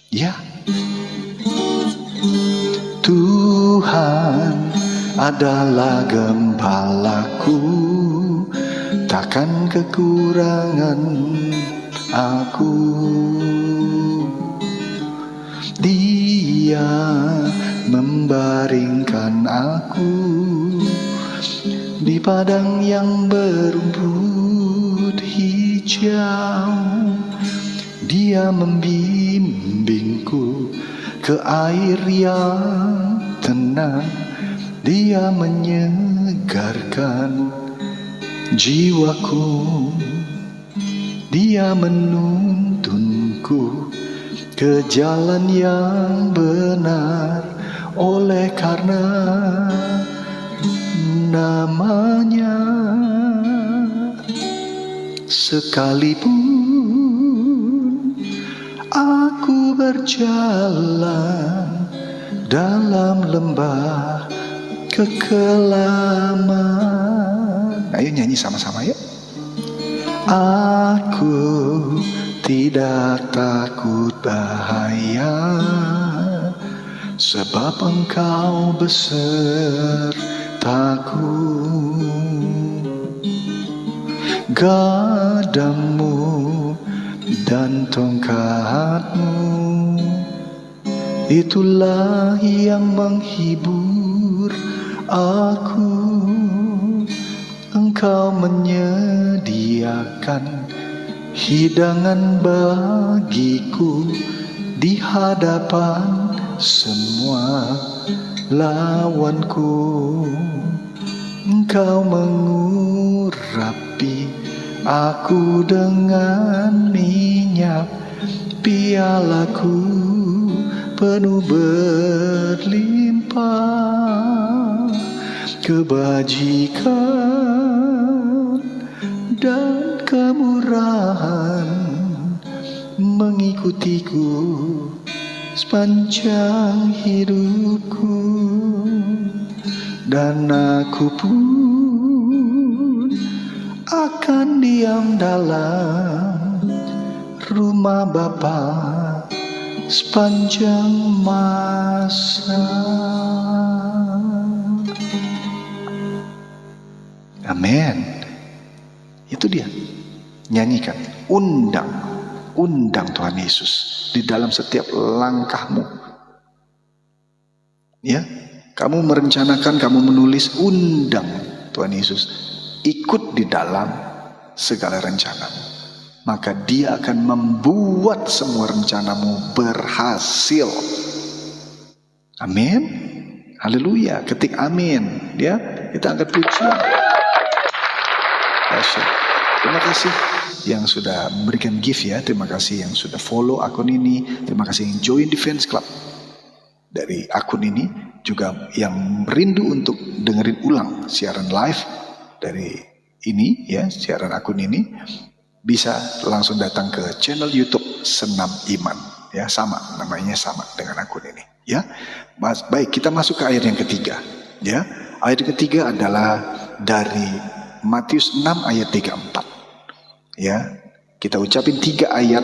Ya, Tuhan adalah gembalaku, takkan kekurangan aku. Dia membaringkan aku di padang yang berumput hijau. Dia membimbingku ke air yang tenang. Dia menyegarkan jiwaku. Dia menuntunku ke jalan yang benar, oleh karena namanya. Sekalipun aku berjalan dalam lembah kekelaman. Ayo nyanyi sama-sama ya. Aku tidak takut bahaya, sebab Engkau besertaku. Gadamu dan tongkatmu, itulah yang menghibur aku. Engkau menyediakan hidangan bagiku di hadapan semua lawanku. Engkau mengurapi aku dengan minyak, pialaku penuh berlimpah. Kebajikan dan kemurahan mengikutiku sepanjang hidupku, dan aku pun akan diam dalam rumah Bapa sepanjang masa. Amin. Itu dia. Nyanyikan, undang Tuhan Yesus di dalam setiap langkahmu. Ya, kamu merencanakan, kamu menulis, undang Tuhan Yesus ikut di dalam segala rencanamu. Maka Dia akan membuat semua rencanamu berhasil. Amin. Haleluya. Ketik amin. Ya, kita angkat pujian. Terima kasih yang sudah memberikan gift ya. Terima kasih yang sudah follow akun ini. Terima kasih yang join di fans club dari akun ini. Juga yang merindu untuk dengerin ulang siaran live dari ini ya, siaran akun ini, bisa langsung datang ke channel YouTube Senam Iman ya, sama namanya, sama dengan akun ini ya. Baik, kita masuk ke ayat yang ketiga ya. Ayat yang ketiga adalah dari Matius 6 ayat 34 ya. Kita ucapin 3 ayat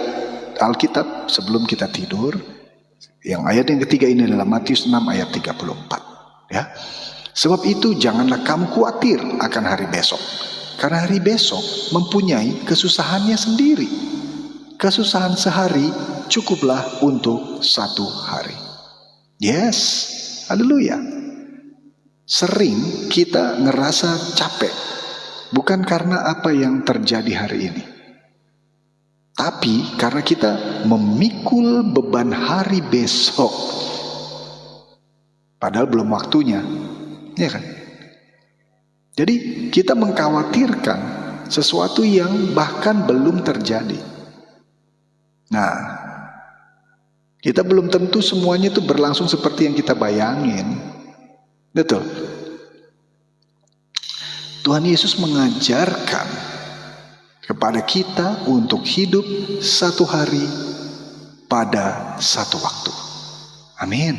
Alkitab sebelum kita tidur. Yang ayat yang ketiga ini adalah Matius 6 ayat 34 ya. Sebab itu janganlah kamu khawatir akan hari besok, karena hari besok mempunyai kesusahannya sendiri. Kesusahan sehari cukuplah untuk satu hari. Yes, haleluya. Sering kita ngerasa capek, bukan karena apa yang terjadi hari ini, tapi karena kita memikul beban hari besok. Padahal belum waktunya, ya kan? Jadi kita mengkhawatirkan sesuatu yang bahkan belum terjadi. Nah, kita belum tentu semuanya itu berlangsung seperti yang kita bayangin. Betul. Tuhan Yesus mengajarkan kepada kita untuk hidup satu hari pada satu waktu. Amin.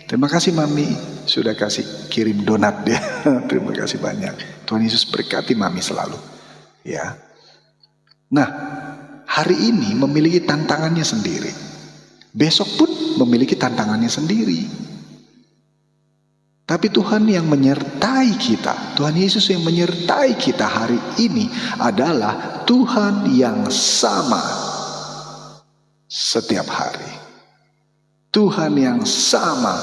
Terima kasih Mami sudah kasih kirim donat ya. Terima kasih banyak. Tuhan Yesus berkati Mami selalu. Ya. Nah, hari ini memiliki tantangannya sendiri. Besok pun memiliki tantangannya sendiri. Tapi Tuhan yang menyertai kita, Tuhan Yesus yang menyertai kita hari ini adalah Tuhan yang sama setiap hari. Tuhan yang sama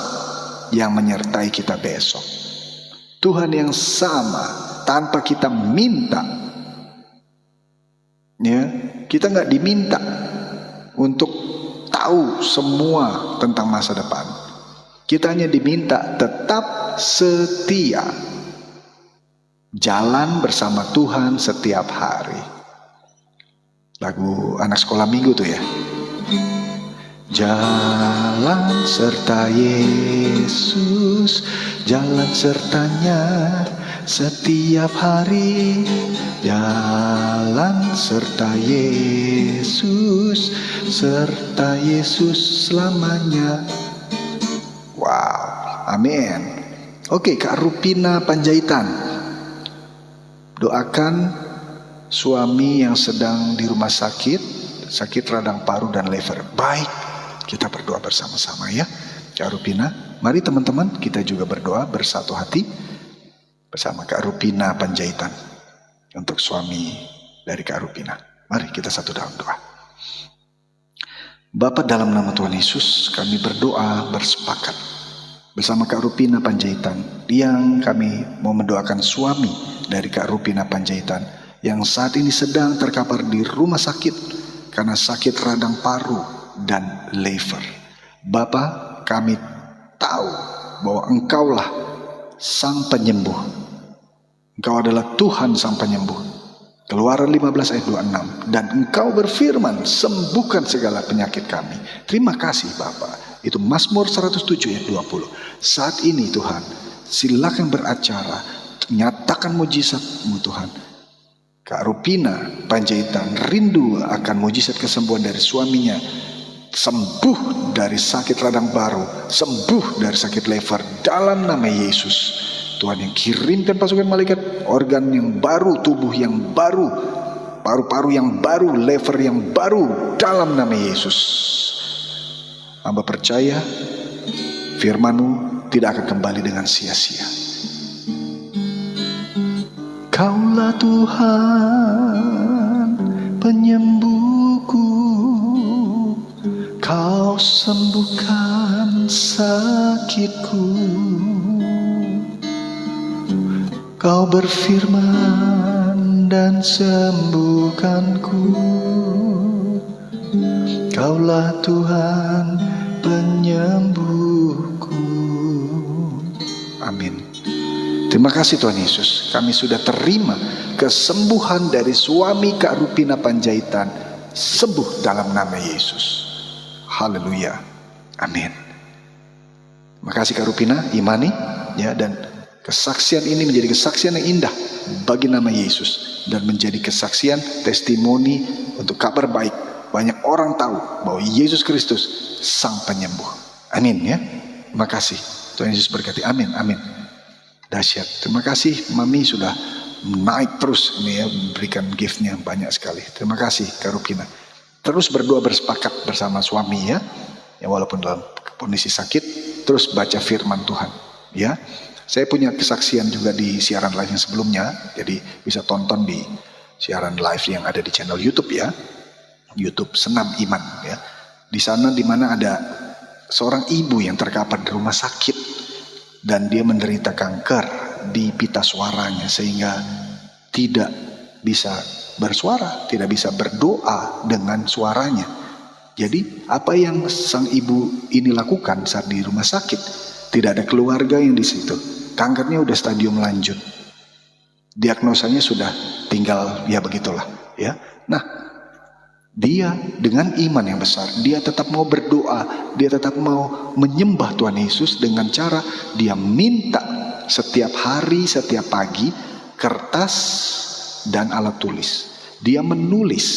yang menyertai kita besok. Tuhan yang sama tanpa kita minta. Ya, kita nggak diminta untuk tahu semua tentang masa depan. Kita hanya diminta tetap setia, jalan bersama Tuhan setiap hari. Lagu anak sekolah minggu tuh ya. Jalan serta Yesus, jalan sertanya setiap hari. Jalan serta Yesus, serta Yesus selamanya. Wow, amin. Oke, Kak Rupina Panjaitan, doakan suami yang sedang di rumah sakit radang paru dan lever. Baik, kita berdoa bersama-sama ya, Kak Rupina. Mari teman-teman kita juga berdoa bersatu hati bersama Kak Rupina Panjaitan untuk suami dari Kak Rupina. Mari kita satu dalam doa. Bapa, dalam nama Tuhan Yesus kami berdoa bersepakat bersama Kak Rupina Panjaitan yang kami mau mendoakan suami dari Kak Rupina Panjaitan yang saat ini sedang terkapar di rumah sakit karena sakit radang paru dan lever. Bapa, kami tahu bahwa Engkaulah Sang Penyembuh. Engkau adalah Tuhan Sang Penyembuh. Keluaran 15 ayat 26. Dan Engkau berfirman, sembuhkan segala penyakit kami. Terima kasih Bapa. Itu Mazmur 107 ayat 20. Saat ini Tuhan, silakan beracara, nyatakan mujizat-Mu Tuhan. Kak Rupina Panjaitan rindu akan mujizat kesembuhan dari suaminya. Sembuh dari sakit radang paru, sembuh dari sakit lever dalam nama Yesus. Tuhan yang kirimkan pasukan malaikat, organ yang baru, tubuh yang baru, paru-paru yang baru, lever yang baru dalam nama Yesus. Hamba percaya firman-Mu tidak akan kembali dengan sia-sia. Kaulah Tuhan penyembuhku, Kau sembuhkan sakitku. Kau berfirman dan sembuhkanku. Kaulah Tuhan penyembuhku. Amin. Terima kasih Tuhan Yesus. Kami sudah terima kesembuhan dari suami Kak Rupina Panjaitan. Sembuh dalam nama Yesus. Haleluya. Amin. Terima kasih Kak Rupina, imani ya, dan kesaksian ini menjadi kesaksian yang indah bagi nama Yesus dan menjadi kesaksian testimoni untuk kabar baik. Banyak orang tahu bahwa Yesus Kristus Sang Penyembuh. Amin ya. Terima kasih. Tuhan Yesus berkati. Amin. Amin. Dahsyat. Terima kasih Mami sudah naik terus ini ya, memberikan giftnya banyak sekali. Terima kasih Kak Rupina. Terus berdoa bersepakat bersama suami ya. Ya walaupun dalam kondisi sakit, terus baca firman Tuhan ya. Saya punya kesaksian juga di siaran live yang sebelumnya, jadi bisa tonton di siaran live yang ada di channel YouTube ya, YouTube Senam Iman ya. Di sana dimana ada seorang ibu yang terkapar di rumah sakit dan dia menderita kanker di pita suaranya sehingga tidak bisa bersuara, tidak bisa berdoa dengan suaranya. Jadi apa yang sang ibu ini lakukan saat di rumah sakit? Tidak ada keluarga yang di situ. Kankernya udah stadium lanjut. Diagnosanya sudah tinggal ya begitulah ya. Nah, dia dengan iman yang besar, dia tetap mau berdoa, dia tetap mau menyembah Tuhan Yesus dengan cara dia minta setiap hari, setiap pagi kertas dan alat tulis. Dia menulis,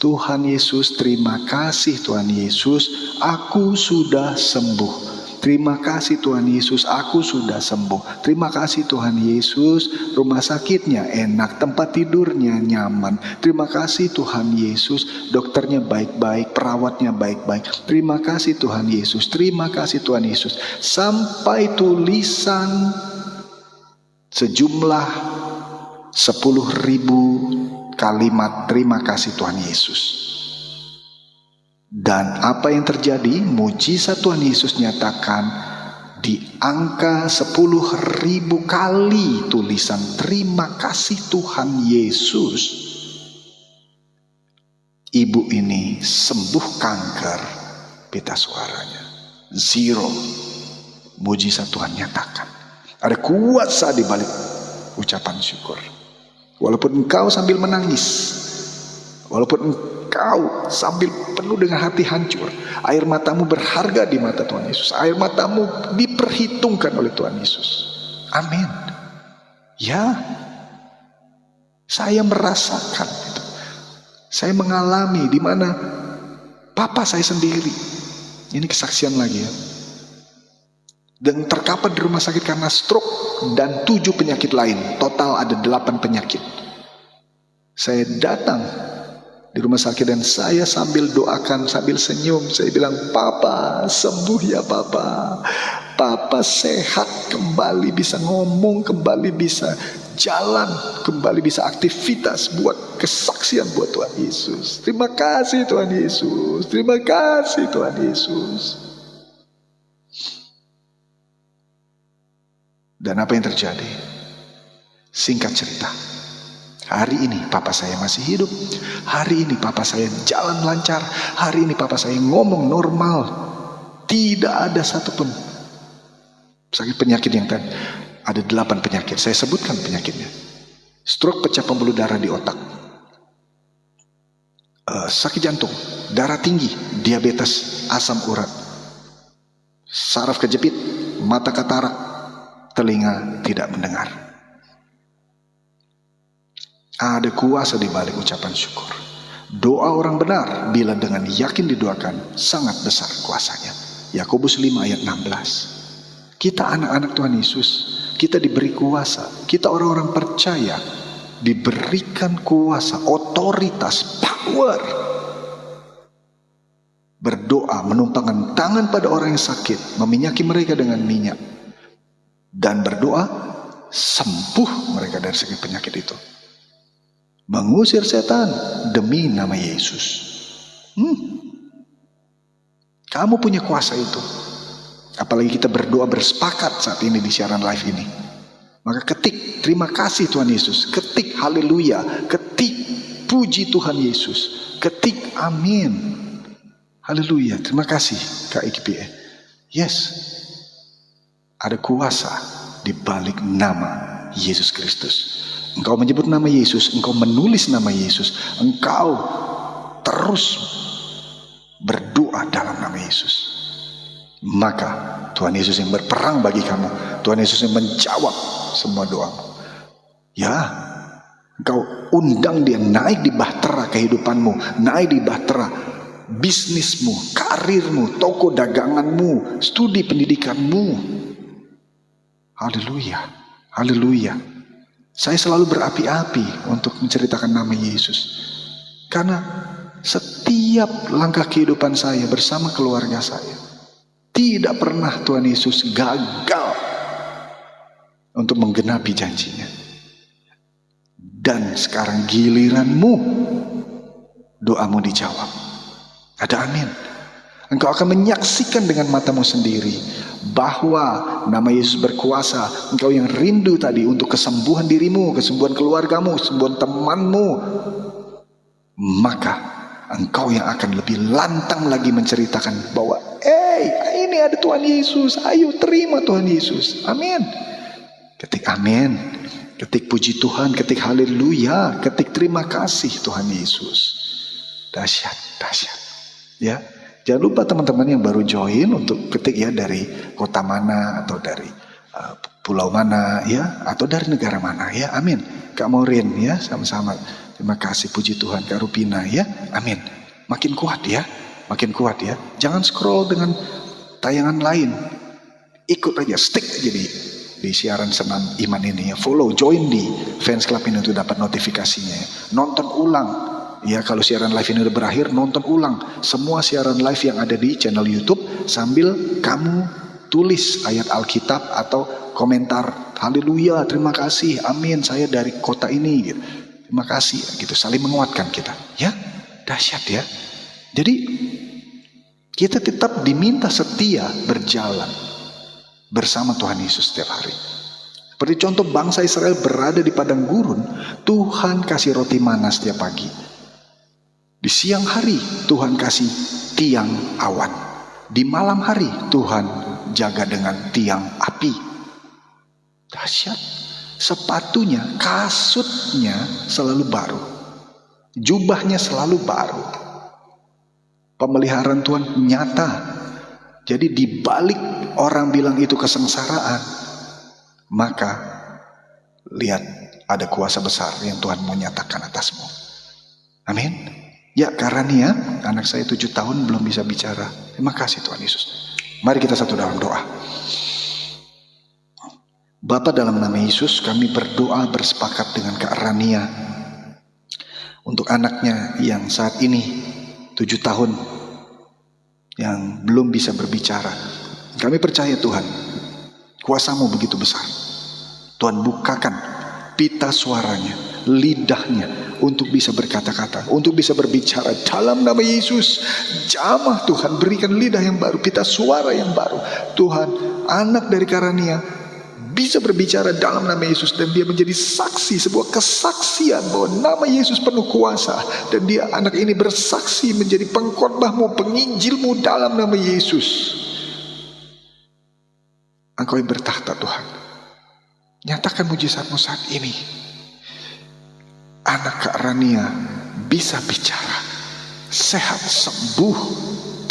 Tuhan Yesus, terima kasih Tuhan Yesus, aku sudah sembuh. Terima kasih Tuhan Yesus, aku sudah sembuh. Terima kasih Tuhan Yesus, rumah sakitnya enak, tempat tidurnya nyaman. Terima kasih Tuhan Yesus, dokternya baik-baik, perawatnya baik-baik. Terima kasih Tuhan Yesus, terima kasih Tuhan Yesus. Sampai tulisan sejumlah 10.000 kalimat terima kasih Tuhan Yesus. Dan apa yang terjadi? Mujizat Tuhan Yesus nyatakan di angka 10.000 kali tulisan terima kasih Tuhan Yesus. Ibu ini sembuh kanker pita suaranya. 0. Mujizat Tuhan nyatakan. Ada kuasa di balik ucapan syukur. Walaupun engkau sambil menangis, walaupun engkau sambil penuh dengan hati hancur, air matamu berharga di mata Tuhan Yesus. Air matamu diperhitungkan oleh Tuhan Yesus. Amin. Ya, saya merasakan itu. Saya mengalami di mana papa saya sendiri. Ini kesaksian lagi ya. Dan terkapar di rumah sakit karena stroke dan 7 penyakit lain. Total ada 8 penyakit. Saya datang di rumah sakit dan saya sambil doakan, sambil senyum, saya bilang, Papa sembuh ya Papa. Papa sehat kembali, bisa ngomong kembali, bisa jalan kembali, bisa aktivitas, buat kesaksian buat Tuhan Yesus. Terima kasih Tuhan Yesus, terima kasih Tuhan Yesus. Dan apa yang terjadi? Singkat cerita, Hari ini papa saya masih hidup. Hari ini papa saya jalan lancar. Hari ini papa saya ngomong normal. Tidak ada satupun sakit penyakit yang tadi. Ada 8 penyakit. Saya sebutkan penyakitnya. Stroke, pecah pembuluh darah di otak. Sakit jantung, darah tinggi, diabetes, asam urat, saraf kejepit, mata katarak, telinga tidak mendengar. Ada kuasa di balik ucapan syukur. Doa orang benar bila dengan yakin didoakan sangat besar kuasanya. Yakobus 5 ayat 16. Kita anak-anak Tuhan Yesus, kita diberi kuasa. Kita orang-orang percaya diberikan kuasa, otoritas, power. Berdoa, menumpangkan tangan pada orang yang sakit, meminyaki mereka dengan minyak, dan berdoa sembuh mereka dari sakit penyakit itu. Mengusir setan demi nama Yesus. Kamu punya kuasa itu. Apalagi kita berdoa bersepakat saat ini di siaran live ini. Maka ketik terima kasih Tuhan Yesus, ketik haleluya, ketik puji Tuhan Yesus, ketik amin. Haleluya, terima kasih Kak IKPE. Yes, ada kuasa di balik nama Yesus Kristus. Engkau menyebut nama Yesus, engkau menulis nama Yesus, engkau terus berdoa dalam nama Yesus. Maka Tuhan Yesus yang berperang bagi kamu, Tuhan Yesus yang menjawab semua doamu. Ya, engkau undang dia naik di bahtera kehidupanmu, naik di bahtera bisnismu, karirmu, toko daganganmu, studi pendidikanmu. Haleluya, haleluya. Saya selalu berapi-api untuk menceritakan nama Yesus. Karena setiap langkah kehidupan saya bersama keluarga saya, tidak pernah Tuhan Yesus gagal untuk menggenapi janjinya. Dan sekarang giliranmu, doamu dijawab. Ada amin. Engkau akan menyaksikan dengan matamu sendiri bahwa nama Yesus berkuasa. Engkau yang rindu tadi untuk kesembuhan dirimu, kesembuhan keluargamu, kesembuhan temanmu, maka engkau yang akan lebih lantang lagi menceritakan bahwa ini ada Tuhan Yesus, ayo terima Tuhan Yesus. Amin. Ketik amin, ketik puji Tuhan, ketik haleluya, ketik terima kasih Tuhan Yesus. Dahsyat, dahsyat. Ya, jangan lupa teman-teman yang baru join untuk ketik ya dari kota mana atau dari pulau mana ya, atau dari negara mana ya. Amin. Kak Maureen ya, sama-sama. Terima kasih, puji Tuhan. Kak Rupina ya, amin. Makin kuat ya, makin kuat ya. Jangan scroll dengan tayangan lain. Ikut aja, stick aja di siaran Senam Iman ini ya. Follow, join di fans club ini untuk dapat notifikasinya ya. Nonton ulang. Ya, kalau siaran live ini udah berakhir, nonton ulang semua siaran live yang ada di channel YouTube sambil kamu tulis ayat Alkitab atau komentar haleluya, terima kasih, amin, saya dari kota ini gitu. Terima kasih gitu, saling menguatkan kita ya. Dahsyat ya. Jadi kita tetap diminta setia berjalan bersama Tuhan Yesus setiap hari. Seperti contoh bangsa Israel berada di padang gurun, Tuhan kasih roti mana setiap pagi. Di siang hari Tuhan kasih tiang awan. Di malam hari Tuhan jaga dengan tiang api. Dahsyat. Sepatunya, kasutnya selalu baru. Jubahnya selalu baru. Pemeliharaan Tuhan nyata. Jadi di balik orang bilang itu kesengsaraan, maka lihat ada kuasa besar yang Tuhan mau nyatakan atasmu. Amin. Ya, Karania, anak saya 7 tahun belum bisa bicara. Terima kasih Tuhan Yesus. Mari kita satu dalam doa. Bapa, dalam nama Yesus kami berdoa bersepakat dengan Kak Rania untuk anaknya yang saat ini 7 tahun yang belum bisa berbicara. Kami percaya Tuhan, kuasa-Mu begitu besar. Tuhan bukakan pita suaranya, lidahnya, untuk bisa berkata-kata, untuk bisa berbicara dalam nama Yesus. Jamah Tuhan, berikan lidah yang baru, pita suara yang baru. Tuhan, anak dari Karania bisa berbicara dalam nama Yesus, dan dia menjadi saksi, sebuah kesaksian bahwa nama Yesus penuh kuasa, dan dia, anak ini, bersaksi menjadi pengkhotbahmu, penginjilmu dalam nama Yesus. Engkau yang bertahta Tuhan, nyatakan mujizatmu saat ini. Anak Kak Rania bisa bicara, sehat, sembuh,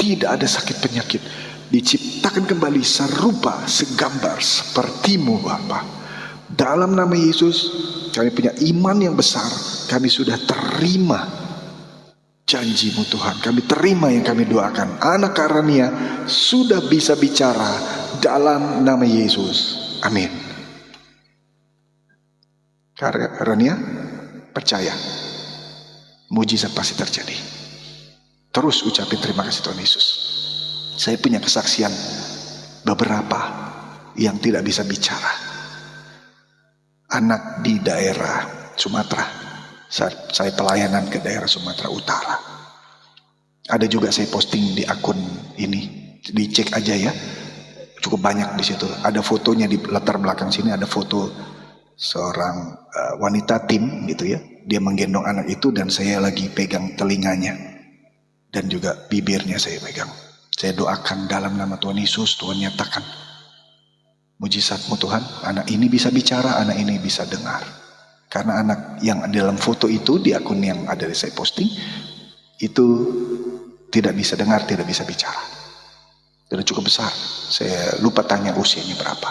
tidak ada sakit penyakit, diciptakan kembali serupa, segambar sepertimu Bapa. Dalam nama Yesus kami punya iman yang besar, kami sudah terima janjimu Tuhan, kami terima yang kami doakan. Anak Kak Rania sudah bisa bicara dalam nama Yesus, amin. Kak Rania percaya, mujizat pasti terjadi. Terus ucapin terima kasih Tuhan Yesus. Saya punya kesaksian beberapa yang tidak bisa bicara. Anak di daerah Sumatera, saya pelayanan ke daerah Sumatera Utara. Ada juga saya posting di akun ini, dicek aja ya. Cukup banyak di situ. Ada fotonya di latar belakang sini, ada foto seorang wanita tim gitu ya. Dia menggendong anak itu dan saya lagi pegang telinganya dan juga bibirnya saya pegang. Saya doakan dalam nama Tuhan Yesus, Tuhan nyatakan mujizatmu Tuhan. Anak ini bisa bicara, anak ini bisa dengar. Karena anak yang dalam foto itu di akun yang ada di saya posting itu tidak bisa dengar, tidak bisa bicara. Dan cukup besar. Saya lupa tanya usianya berapa.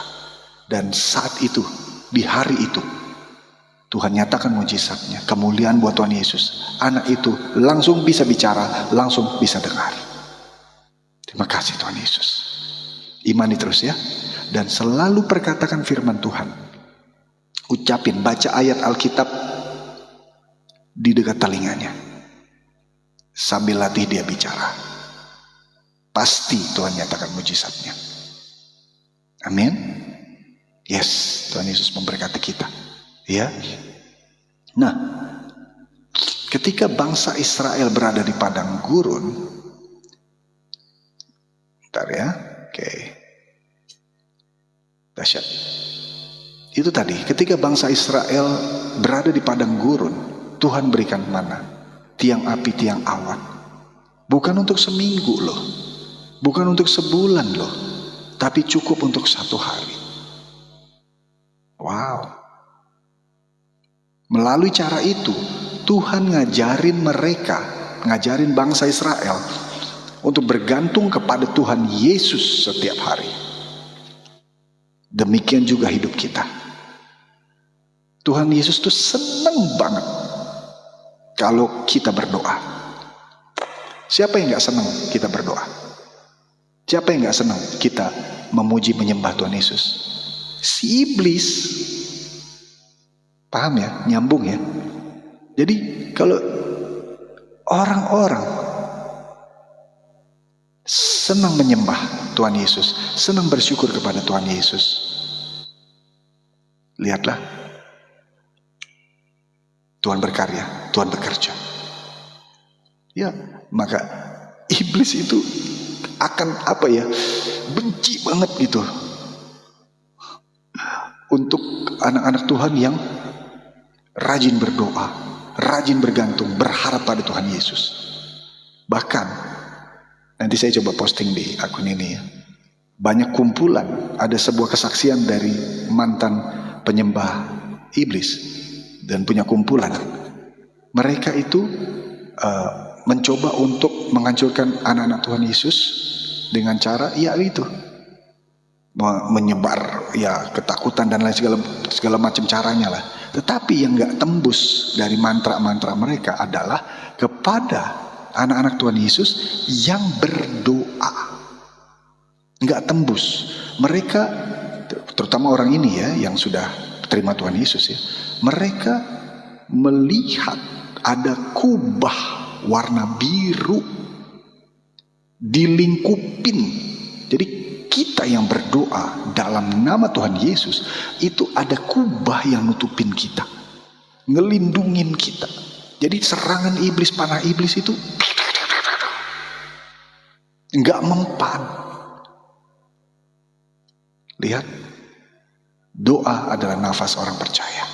Dan saat itu, di hari itu, Tuhan nyatakan mujizatnya, kemuliaan buat Tuhan Yesus. Anak itu langsung bisa bicara, langsung bisa dengar. Terima kasih Tuhan Yesus. Imani terus ya. Dan selalu perkatakan firman Tuhan. Ucapin, baca ayat Alkitab di dekat telinganya. Sambil latih dia bicara. Pasti Tuhan nyatakan mujizatnya. Amin. Yes, Tuhan Yesus memberkati kita. Ya. Nah, ketika bangsa Israel berada di padang gurun, bentar ya, oke. Dahsyat. Itu tadi, ketika bangsa Israel berada di padang gurun, Tuhan berikan mana? Tiang api, tiang awan. Bukan untuk seminggu loh, bukan untuk sebulan loh, tapi cukup untuk 1 hari. Wow. Melalui cara itu, Tuhan ngajarin mereka, ngajarin bangsa Israel untuk bergantung kepada Tuhan Yesus setiap hari. Demikian juga hidup kita. Tuhan Yesus tuh seneng banget kalau kita berdoa. Siapa yang gak senang kita berdoa? Siapa yang gak senang kita memuji menyembah Tuhan Yesus? Si iblis. Paham ya? Nyambung ya? Jadi kalau orang-orang senang menyembah Tuhan Yesus, senang bersyukur kepada Tuhan Yesus, lihatlah, Tuhan berkarya, Tuhan bekerja. Ya, maka iblis itu akan benci banget gitu untuk anak-anak Tuhan yang rajin berdoa, rajin bergantung, berharap pada Tuhan Yesus. Bahkan nanti saya coba posting di akun ini ya. Banyak kumpulan, ada sebuah kesaksian dari mantan penyembah iblis dan punya kumpulan. Mereka itu mencoba untuk menghancurkan anak-anak Tuhan Yesus dengan cara itu menyebar ya ketakutan dan lain segala macam caranya lah. Tetapi yang gak tembus dari mantra-mantra mereka adalah kepada anak-anak Tuhan Yesus yang berdoa. Gak tembus. Mereka, terutama orang ini ya, yang sudah terima Tuhan Yesus ya, mereka melihat ada kubah warna biru dilingkupin. Jadi kita yang berdoa dalam nama Tuhan Yesus, itu ada kubah yang nutupin kita, ngelindungin kita. Jadi serangan iblis, panah iblis itu nggak mempan. Lihat, Doa adalah nafas orang percaya.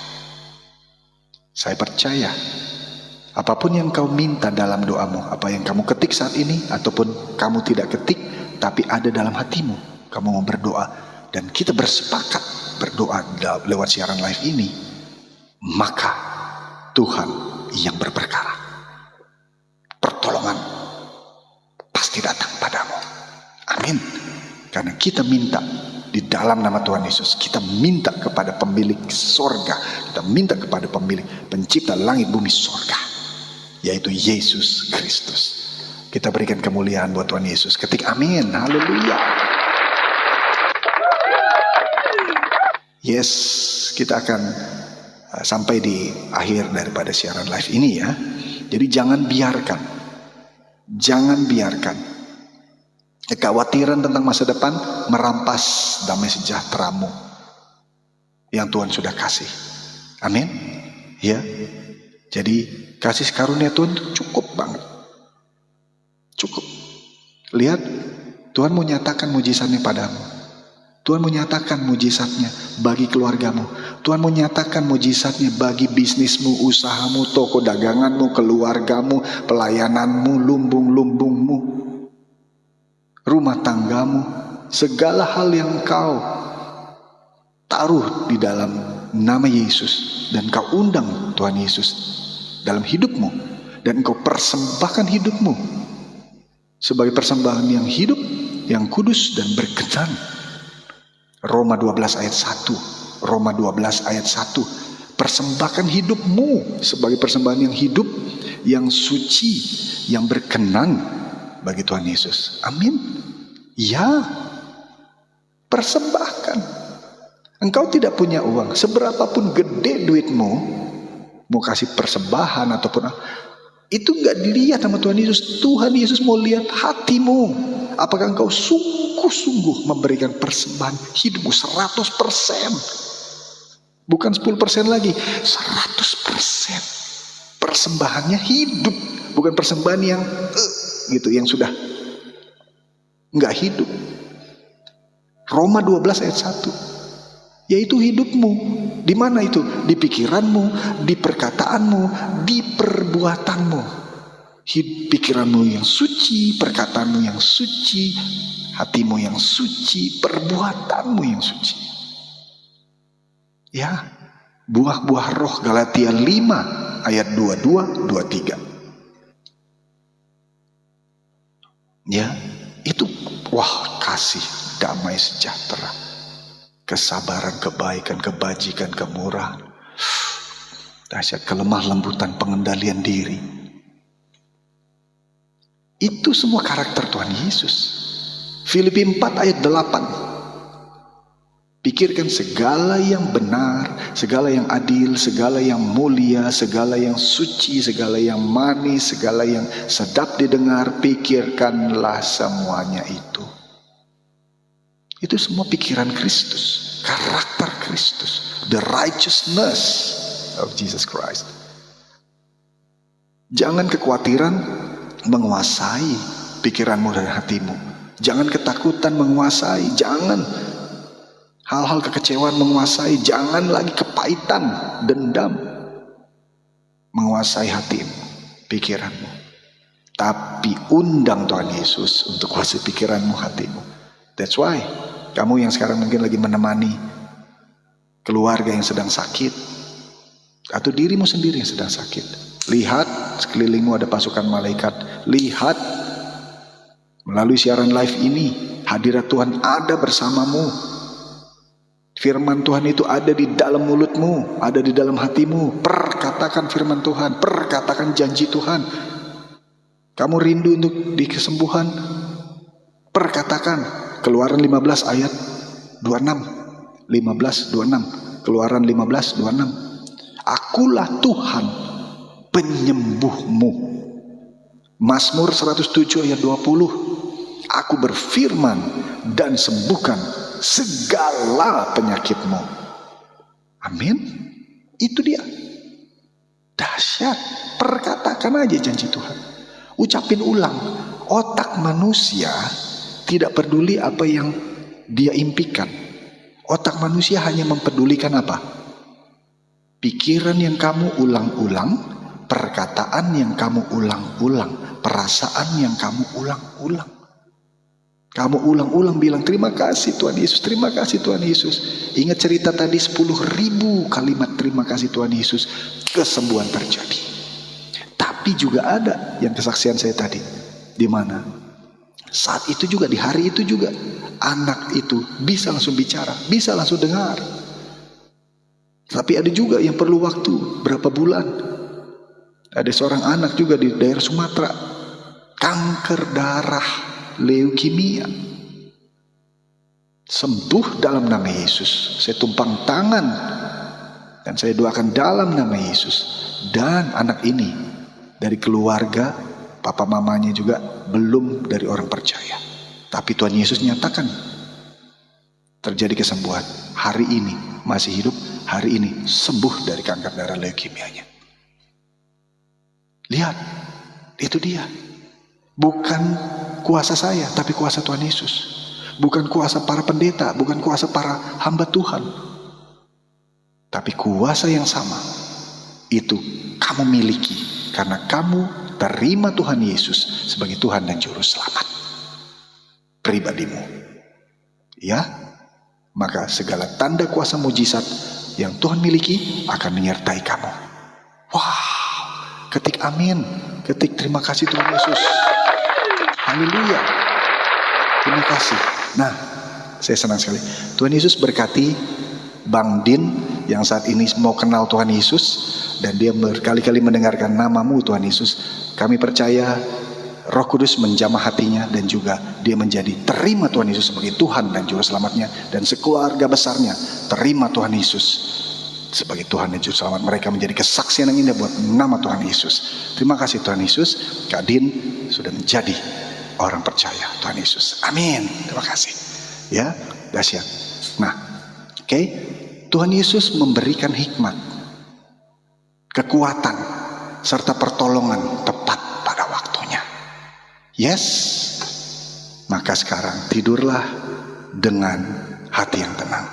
Saya percaya apapun yang kau minta dalam doamu, apa yang kamu ketik saat ini ataupun kamu tidak ketik tapi ada dalam hatimu, kamu mau berdoa dan kita bersepakat berdoa lewat siaran live ini, maka Tuhan yang berperkara, pertolongan pasti datang padamu. Amin. Karena kita minta di dalam nama Tuhan Yesus, kita minta kepada pemilik sorga, kita minta kepada pemilik pencipta langit bumi sorga, yaitu Yesus Kristus. Kita berikan kemuliaan buat Tuhan Yesus. Ketik amin, haleluya. Yes, kita akan sampai di akhir daripada siaran live ini ya. Jadi jangan biarkan kekhawatiran tentang masa depan merampas damai sejahteramu yang Tuhan sudah kasih. Amin. Ya. Jadi kasih karunia Tuhan itu cukup banget. Cukup. Lihat, Tuhan mau nyatakan mujizatnya padamu. Tuhan mau nyatakan mujizatnya bagi keluargamu. Tuhan mau nyatakan mujizatnya bagi bisnismu, usahamu, toko daganganmu, keluargamu, pelayananmu, lumbung-lumbungmu, rumah tanggamu, segala hal yang kau taruh di dalam nama Yesus dan kau undang Tuhan Yesus dalam hidupmu dan kau persembahkan hidupmu sebagai persembahan yang hidup, yang kudus dan berkenan. Roma 12 ayat 1. Roma 12 ayat 1. Persembahkan hidupmu sebagai persembahan yang hidup, yang suci, yang berkenan bagi Tuhan Yesus. Amin. Ya, persembahkan. Engkau tidak punya uang, seberapapun gede duitmu, mau kasih persembahan ataupun itu gak dilihat sama Tuhan Yesus. Tuhan Yesus mau lihat hatimu. Apakah engkau sungguh-sungguh memberikan persembahan hidupmu 100%? Bukan 10% lagi, 100%. Persembahannya hidup, bukan persembahan yang gitu, yang sudah nggak hidup. Roma 12 ayat 1, yaitu hidupmu. Di mana itu? Di pikiranmu, di perkataanmu, di perbuatanmu. Pikiranmu yang suci, perkataanmu yang suci, hatimu yang suci, perbuatanmu yang suci. Ya, buah-buah roh Galatia 5 ayat 22, 23. Ya, itu kasih, damai sejahtera, kesabaran, kebaikan, kebajikan, kemurahan, dahsyat kelemah lembutan, pengendalian diri. Itu semua karakter Tuhan Yesus. Filipi 4 ayat 8. Pikirkan segala yang benar, segala yang adil, segala yang mulia, segala yang suci, segala yang manis, segala yang sedap didengar, pikirkanlah semuanya itu. Itu semua pikiran Kristus, karakter Kristus, the righteousness of Jesus Christ. Jangan kekhawatiran menguasai pikiranmu dan hatimu. Jangan ketakutan menguasai, jangan hal-hal kekecewaan menguasai, jangan lagi kepahitan, dendam menguasai hatimu, pikiranmu. Tapi undang Tuhan Yesus untuk kuasai pikiranmu, hatimu. That's why kamu yang sekarang mungkin lagi menemani keluarga yang sedang sakit, atau dirimu sendiri yang sedang sakit, lihat sekelilingmu ada pasukan malaikat. Lihat melalui siaran live ini, hadirat Tuhan ada bersamamu. Firman Tuhan itu ada di dalam mulutmu, ada di dalam hatimu. Perkatakan firman Tuhan, perkatakan janji Tuhan. Kamu rindu untuk di kesembuhan, perkatakan. Keluaran 15 ayat 26. 15:26. Keluaran 15:26. Akulah Tuhan penyembuhmu. Mazmur 107 ayat 20. Aku berfirman dan sembuhkan segala penyakitmu. Amin. Itu dia. Dahsyat. Perkatakan aja janji Tuhan. Ucapin ulang. Otak manusia tidak peduli apa yang dia impikan. Otak manusia hanya mempedulikan apa? Pikiran yang kamu ulang-ulang, perkataan yang kamu ulang-ulang, perasaan yang kamu ulang-ulang. Kamu ulang-ulang bilang terima kasih Tuhan Yesus, terima kasih Tuhan Yesus. Ingat cerita tadi 10.000 kalimat terima kasih Tuhan Yesus, kesembuhan terjadi. Tapi juga ada yang kesaksian saya tadi, di mana saat itu juga, di hari itu juga, anak itu bisa langsung bicara, bisa langsung dengar. Tapi ada juga yang perlu waktu berapa bulan. Ada seorang anak juga di daerah Sumatera, kanker darah, leukemia, sembuh dalam nama Yesus. Saya tumpang tangan dan saya doakan dalam nama Yesus. Dan anak ini dari keluarga, papa mamanya juga belum dari orang percaya, tapi Tuhan Yesus nyatakan terjadi kesembuhan. Hari ini masih hidup, hari ini sembuh dari kanker darah leukemianya. Lihat, itu dia. Bukan kuasa saya, tapi kuasa Tuhan Yesus. Bukan kuasa para pendeta, bukan kuasa para hamba Tuhan, tapi kuasa yang sama itu kamu miliki karena kamu terima Tuhan Yesus sebagai Tuhan dan Juru Selamat pribadimu. Ya, maka segala tanda kuasa mujizat yang Tuhan miliki akan menyertai kamu. Wow, ketik amin, ketik terima kasih Tuhan Yesus. Haleluya, terima kasih. Nah, saya senang sekali. Tuhan Yesus berkati Bang Din yang saat ini mau kenal Tuhan Yesus, dan dia berkali-kali mendengarkan namamu Tuhan Yesus. Kami percaya Roh Kudus menjamah hatinya, dan juga dia menjadi terima Tuhan Yesus sebagai Tuhan dan Juru Selamatnya, dan sekeluarga besarnya terima Tuhan Yesus sebagai Tuhan dan Juru Selamat. Mereka menjadi kesaksian yang indah buat nama Tuhan Yesus. Terima kasih Tuhan Yesus. Kak Din sudah menjadi orang percaya Tuhan Yesus. Amin. Terima kasih. Ya, dahsyat. Nah, oke. Tuhan Yesus memberikan hikmat, kekuatan, serta pertolongan tepat pada waktunya. Yes. Maka sekarang tidurlah dengan hati yang tenang.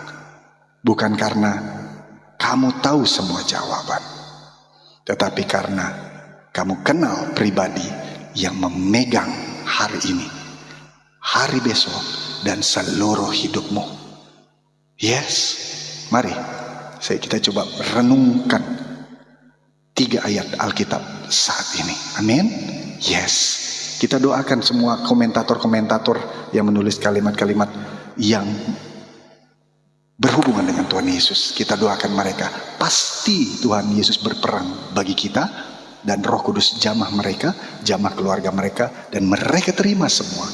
Bukan karena kamu tahu semua jawaban, tetapi karena kamu kenal pribadi yang memegang hari ini, hari besok, dan seluruh hidupmu. Yes. Mari kita coba renungkan 3 ayat Alkitab saat ini. Amin. Yes. Kita doakan semua komentator-komentator yang menulis kalimat-kalimat yang berhubungan dengan Tuhan Yesus. Kita doakan mereka. Pasti Tuhan Yesus berperang bagi kita, dan Roh Kudus jamah mereka, jamah keluarga mereka, dan mereka terima semua,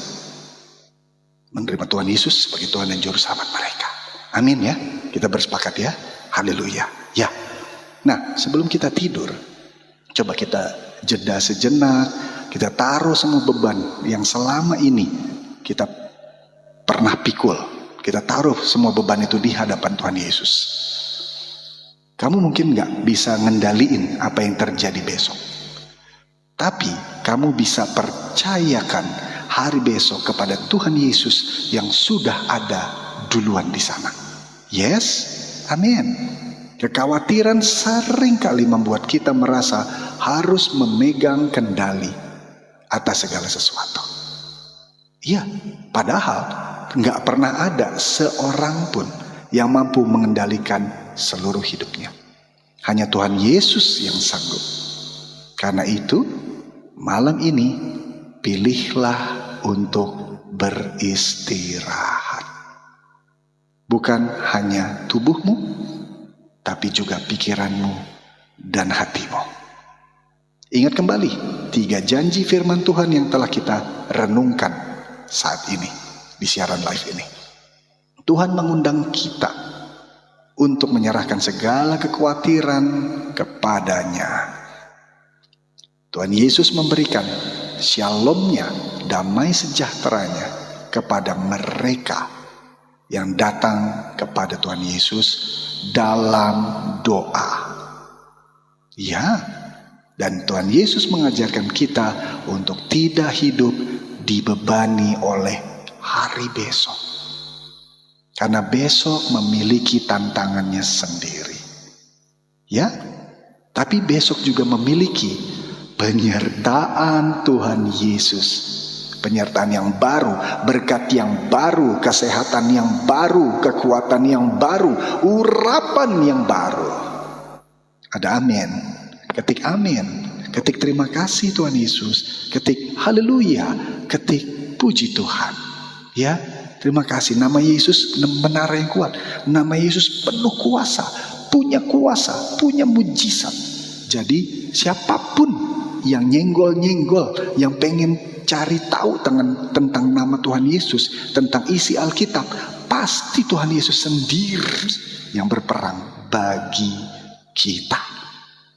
menerima Tuhan Yesus sebagai Tuhan dan Juru Selamat mereka. Amin ya. Kita bersepakat ya. Haleluya. Ya. Nah, sebelum kita tidur, coba kita jeda sejenak. Kita taruh semua beban yang selama ini kita pernah pikul. Kita taruh semua beban itu di hadapan Tuhan Yesus. Kamu mungkin gak bisa ngendaliin apa yang terjadi besok, tapi kamu bisa percayakan hari besok kepada Tuhan Yesus yang sudah ada duluan di sana. Yes, amin. Kekhawatiran sering kali membuat kita merasa harus memegang kendali atas segala sesuatu. Iya, padahal nggak pernah ada seorang pun yang mampu mengendalikan seluruh hidupnya. Hanya Tuhan Yesus yang sanggup. Karena itu, malam ini pilihlah untuk beristirahat. Bukan hanya tubuhmu, tapi juga pikiranmu dan hatimu. Ingat kembali 3 janji firman Tuhan yang telah kita renungkan saat ini di siaran live ini. Tuhan mengundang kita untuk menyerahkan segala kekhawatiran kepadanya. Tuhan Yesus memberikan shalom-Nya, damai sejahteranya kepada mereka yang datang kepada Tuhan Yesus dalam doa. Ya, dan Tuhan Yesus mengajarkan kita untuk tidak hidup dibebani oleh hari besok. Karena besok memiliki tantangannya sendiri. Ya, tapi besok juga memiliki penyertaan Tuhan Yesus. Penyertaan yang baru, berkat yang baru, kesehatan yang baru, kekuatan yang baru, urapan yang baru. Ada amin. Ketik amin. Ketik terima kasih Tuhan Yesus. Ketik haleluya. Ketik puji Tuhan. Ya, terima kasih. Nama Yesus menara yang kuat. Nama Yesus penuh kuasa, punya mujizat. Jadi siapapun yang nyenggol-nyenggol, yang pengen cari tahu tentang nama Tuhan Yesus, tentang isi Alkitab, pasti Tuhan Yesus sendiri yang berperang bagi kita.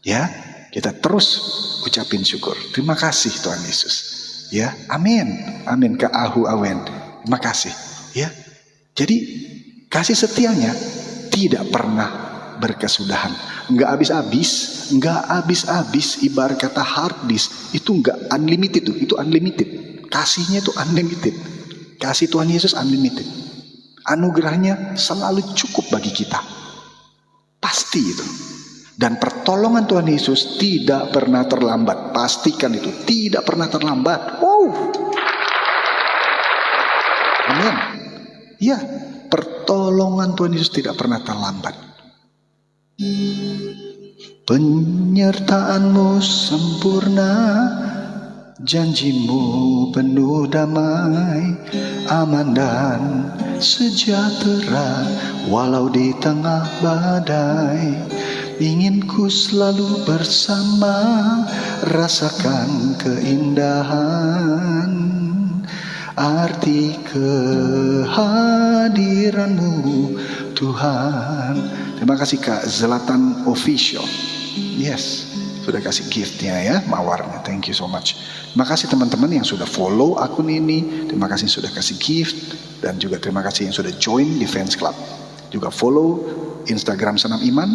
Ya, kita terus ucapin syukur. Terima kasih Tuhan Yesus. Ya, amin. Amin ke ahu awen. Terima kasih. Ya. Jadi kasih setianya tidak pernah berkesudahan. Enggak habis-habis, ibarat kata hard disk itu enggak unlimited tuh, itu unlimited. Kasihnya itu unlimited. Kasih Tuhan Yesus unlimited. Anugerahnya selalu cukup bagi kita. Pasti itu. Dan pertolongan Tuhan Yesus tidak pernah terlambat. Pastikan itu, tidak pernah terlambat. Wow. Amin. Ya, pertolongan Tuhan Yesus tidak pernah terlambat. Penyertaanmu sempurna, janjimu penuh damai, aman dan sejahtera walau di tengah badai. Ingin ku selalu bersama, rasakan keindahan arti kehadiranmu Tuhan. Terima kasih Kak Zlatan Official. Yes, sudah kasih giftnya ya, mawarnya. Thank you so much. Terima kasih teman-teman yang sudah follow akun ini. Terima kasih yang sudah kasih gift. Dan juga terima kasih yang sudah join di fans club. Juga follow Instagram Senam Iman.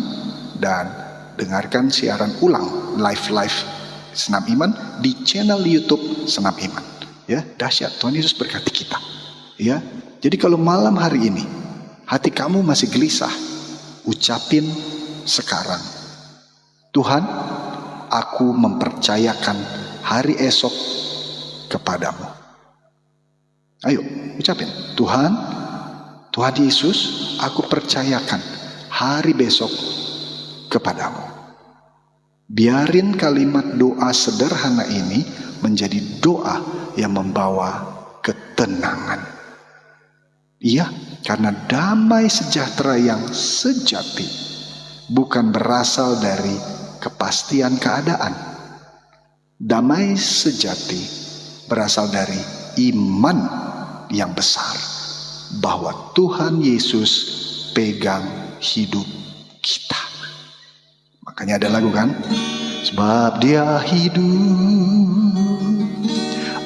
Dan dengarkan siaran ulang live Senam Iman di channel YouTube Senam Iman. Ya, dahsyat. Tuhan Yesus berkati kita. Ya, jadi kalau malam hari ini hati kamu masih gelisah, ucapin sekarang, Tuhan, aku mempercayakan hari esok kepadamu. Ayo, ucapin, Tuhan Yesus, aku percayakan hari besok kepadamu. Biarin kalimat doa sederhana ini menjadi doa yang membawa ketenangan. Iya, karena damai sejahtera yang sejati bukan berasal dari kepastian keadaan. Damai sejati berasal dari iman yang besar bahwa Tuhan Yesus pegang hidup kita. Makanya ada lagu kan? Sebab dia hidup,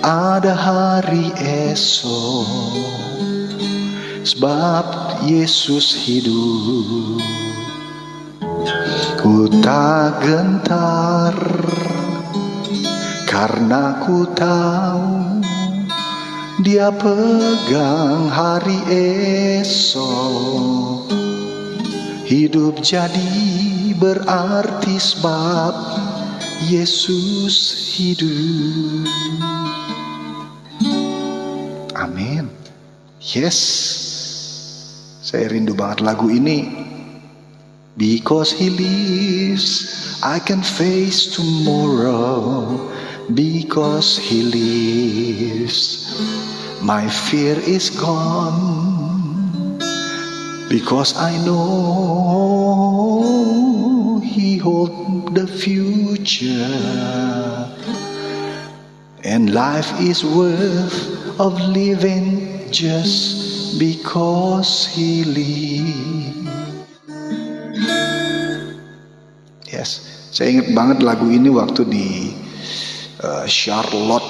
ada hari esok. Sebab Yesus hidup, ku tak gentar, karena ku tahu dia pegang hari esok. Hidup jadi berarti sebab Yesus hidup. Amin. Yes, saya rindu banget lagu ini. Because He lives, I can face tomorrow. Because He lives, my fear is gone. Because I know He holds the future. And life is worth of living just because He lives. Yes, saya ingat banget lagu ini waktu di Charlotte,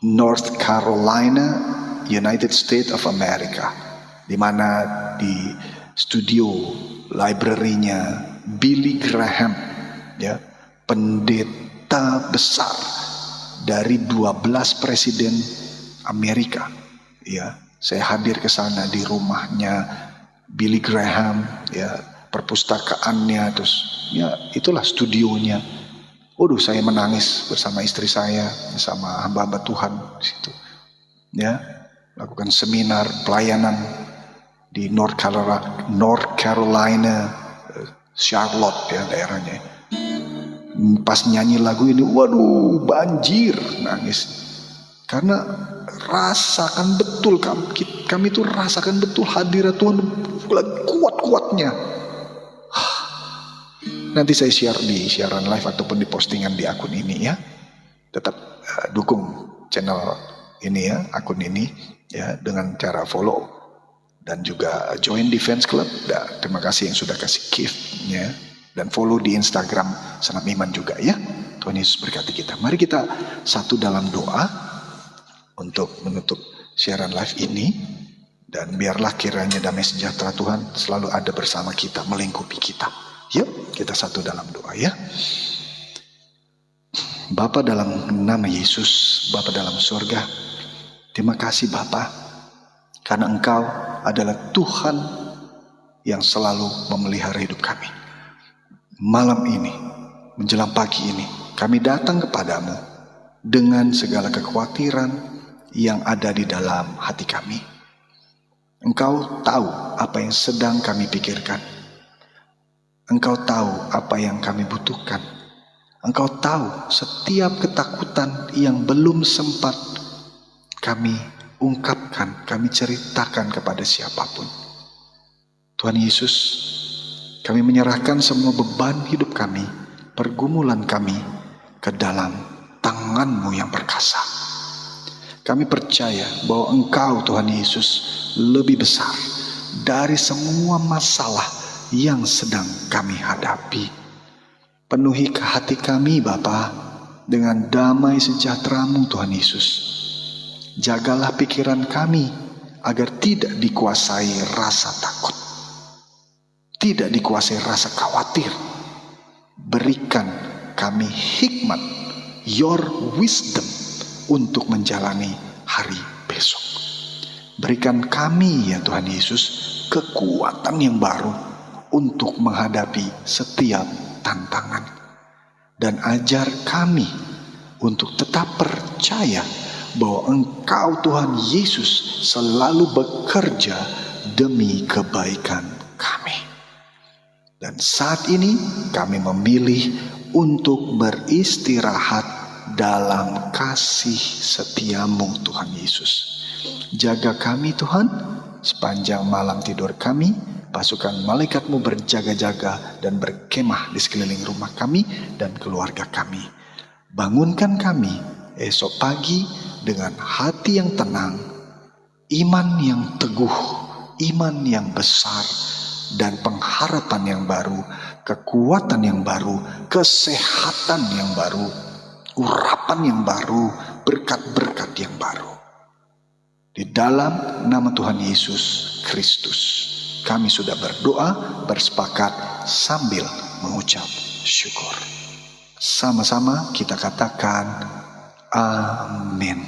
North Carolina, United States of America, di mana di studio library-nya Billy Graham, ya, pendeta besar dari 12 presiden Amerika, ya, Saya hadir ke sana di rumahnya Billy Graham, ya, perpustakaannya, terus ya itulah studionya. Waduh, saya menangis bersama istri saya, bersama hamba-hamba Tuhan di situ. Ya, lakukan seminar pelayanan di North Carolina, Charlotte ya daerahnya. Pas nyanyi lagu ini, waduh, banjir nangis. Karena rasakan betul kami itu rasakan betul hadirat Tuhan kuat-kuatnya. Nanti saya share di siaran live ataupun di postingan di akun ini ya. Tetap dukung channel ini ya, akun ini ya, dengan cara follow dan juga join di fans club. Terima kasih yang sudah kasih gift-nya, dan follow di Instagram Senam Iman juga ya. Tuhan Yesus berkati kita. Mari kita satu dalam doa untuk menutup siaran live ini, dan biarlah kiranya damai sejahtera Tuhan selalu ada bersama kita, melingkupi kita. Yuk kita satu dalam doa ya. Bapa dalam nama Yesus, Bapa dalam surga, terima kasih Bapa, karena Engkau adalah Tuhan yang selalu memelihara hidup kami. Malam ini, menjelang pagi ini, kami datang kepadamu dengan segala kekhawatiran yang ada di dalam hati kami. Engkau tahu apa yang sedang kami pikirkan. Engkau tahu apa yang kami butuhkan. Engkau tahu setiap ketakutan yang belum sempat kami ungkapkan, kami ceritakan kepada siapapun. Tuhan Yesus, kami menyerahkan semua beban hidup kami, pergumulan kami ke dalam tangan-Mu yang perkasa. Kami percaya bahwa Engkau, Tuhan Yesus, lebih besar dari semua masalah yang sedang kami hadapi. Penuhi hati kami Bapa dengan damai sejahtera-Mu Tuhan Yesus. Jagalah pikiran kami agar tidak dikuasai rasa takut, tidak dikuasai rasa khawatir. Berikan kami hikmat, your wisdom, untuk menjalani hari besok. Berikan kami ya Tuhan Yesus kekuatan yang baru untuk menghadapi setiap tantangan. Dan ajar kami untuk tetap percaya bahwa Engkau Tuhan Yesus selalu bekerja demi kebaikan kami. Dan saat ini kami memilih untuk beristirahat dalam kasih setia-Mu Tuhan Yesus. Jaga kami Tuhan sepanjang malam tidur kami. Pasukan malaikat-Mu berjaga-jaga dan berkemah di sekeliling rumah kami dan keluarga kami. Bangunkan kami esok pagi dengan hati yang tenang, iman yang teguh, iman yang besar, dan pengharapan yang baru, kekuatan yang baru, kesehatan yang baru, urapan yang baru, berkat-berkat yang baru. Di dalam nama Tuhan Yesus Kristus, kami sudah berdoa, bersepakat sambil mengucap syukur. Sama-sama kita katakan amin.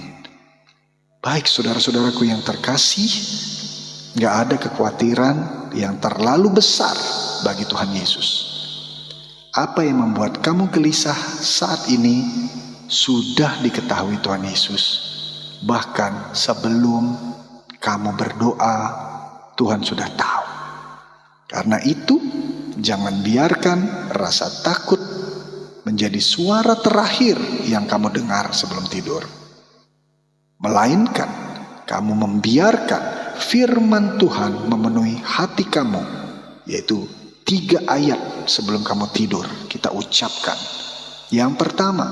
Baik saudara-saudaraku yang terkasih, gak ada kekhawatiran yang terlalu besar bagi Tuhan Yesus. Apa yang membuat kamu gelisah saat ini sudah diketahui Tuhan Yesus. Bahkan sebelum kamu berdoa, Tuhan sudah tahu. Karena itu, jangan biarkan rasa takut menjadi suara terakhir yang kamu dengar sebelum tidur. Melainkan, kamu membiarkan firman Tuhan memenuhi hati kamu, yaitu 3 ayat sebelum kamu tidur kita ucapkan. Yang pertama,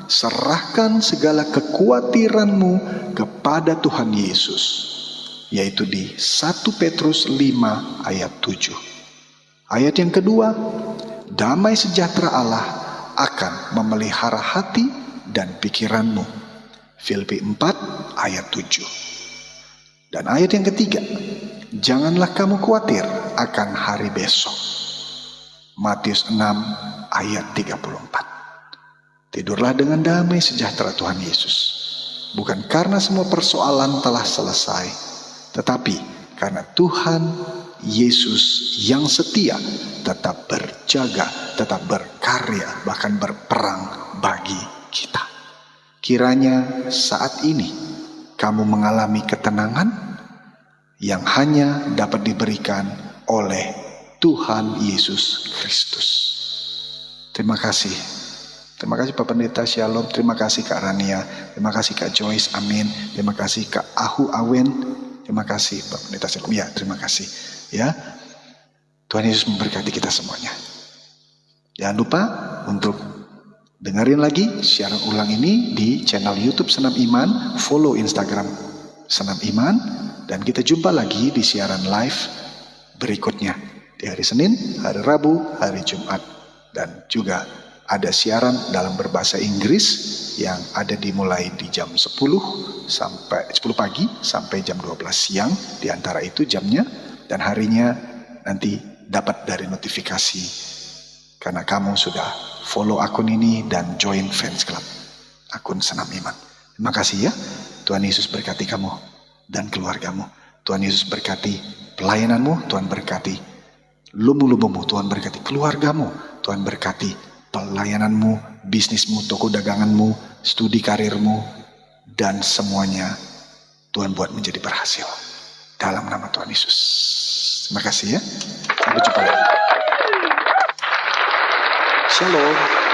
serahkan segala kekhawatiranmu kepada Tuhan Yesus, yaitu di 1 Petrus 5 ayat 7. Ayat yang kedua, damai sejahtera Allah akan memelihara hati dan pikiranmu, Filipi 4 ayat 7. Dan ayat yang ketiga, janganlah kamu khawatir akan hari besok, Matius 6 ayat 34. Tidurlah dengan damai sejahtera Tuhan Yesus, bukan karena semua persoalan telah selesai, Tetapi karena Tuhan Yesus yang setia tetap berjaga, tetap berkarya, bahkan berperang bagi kita. Kiranya saat ini kamu mengalami ketenangan yang hanya dapat diberikan oleh Tuhan Yesus Kristus. Terima kasih. Terima kasih Pak Pendeta Shalom, terima kasih Kak Rania, terima kasih Kak Joyce, amin. Terima kasih Kak Ahu Awen, terima kasih Pak Pendeta Shalom, ya terima kasih. Ya, Tuhan Yesus memberkati kita semuanya. Jangan lupa untuk dengerin lagi siaran ulang ini di channel YouTube Senam Iman, follow Instagram Senam Iman, dan kita jumpa lagi di siaran live berikutnya di hari Senin, hari Rabu, hari Jumat, dan juga ada siaran dalam berbahasa Inggris yang ada dimulai di jam 10 pagi sampai jam 12 siang. Di antara itu jamnya dan harinya nanti dapat dari notifikasi karena kamu sudah follow akun ini dan join fans club akun Senam Iman. Terima kasih ya. Tuhan Yesus berkati kamu dan keluargamu. Tuhan Yesus berkati pelayananmu. Tuhan berkati lumu-lumumu. Tuhan berkati keluargamu. Tuhan berkati pelayananmu, bisnismu, toko daganganmu, studi karirmu, dan semuanya Tuhan buat menjadi berhasil. Dalam nama Tuhan Yesus. Terima kasih ya. Sampai jumpa lagi. Shalom.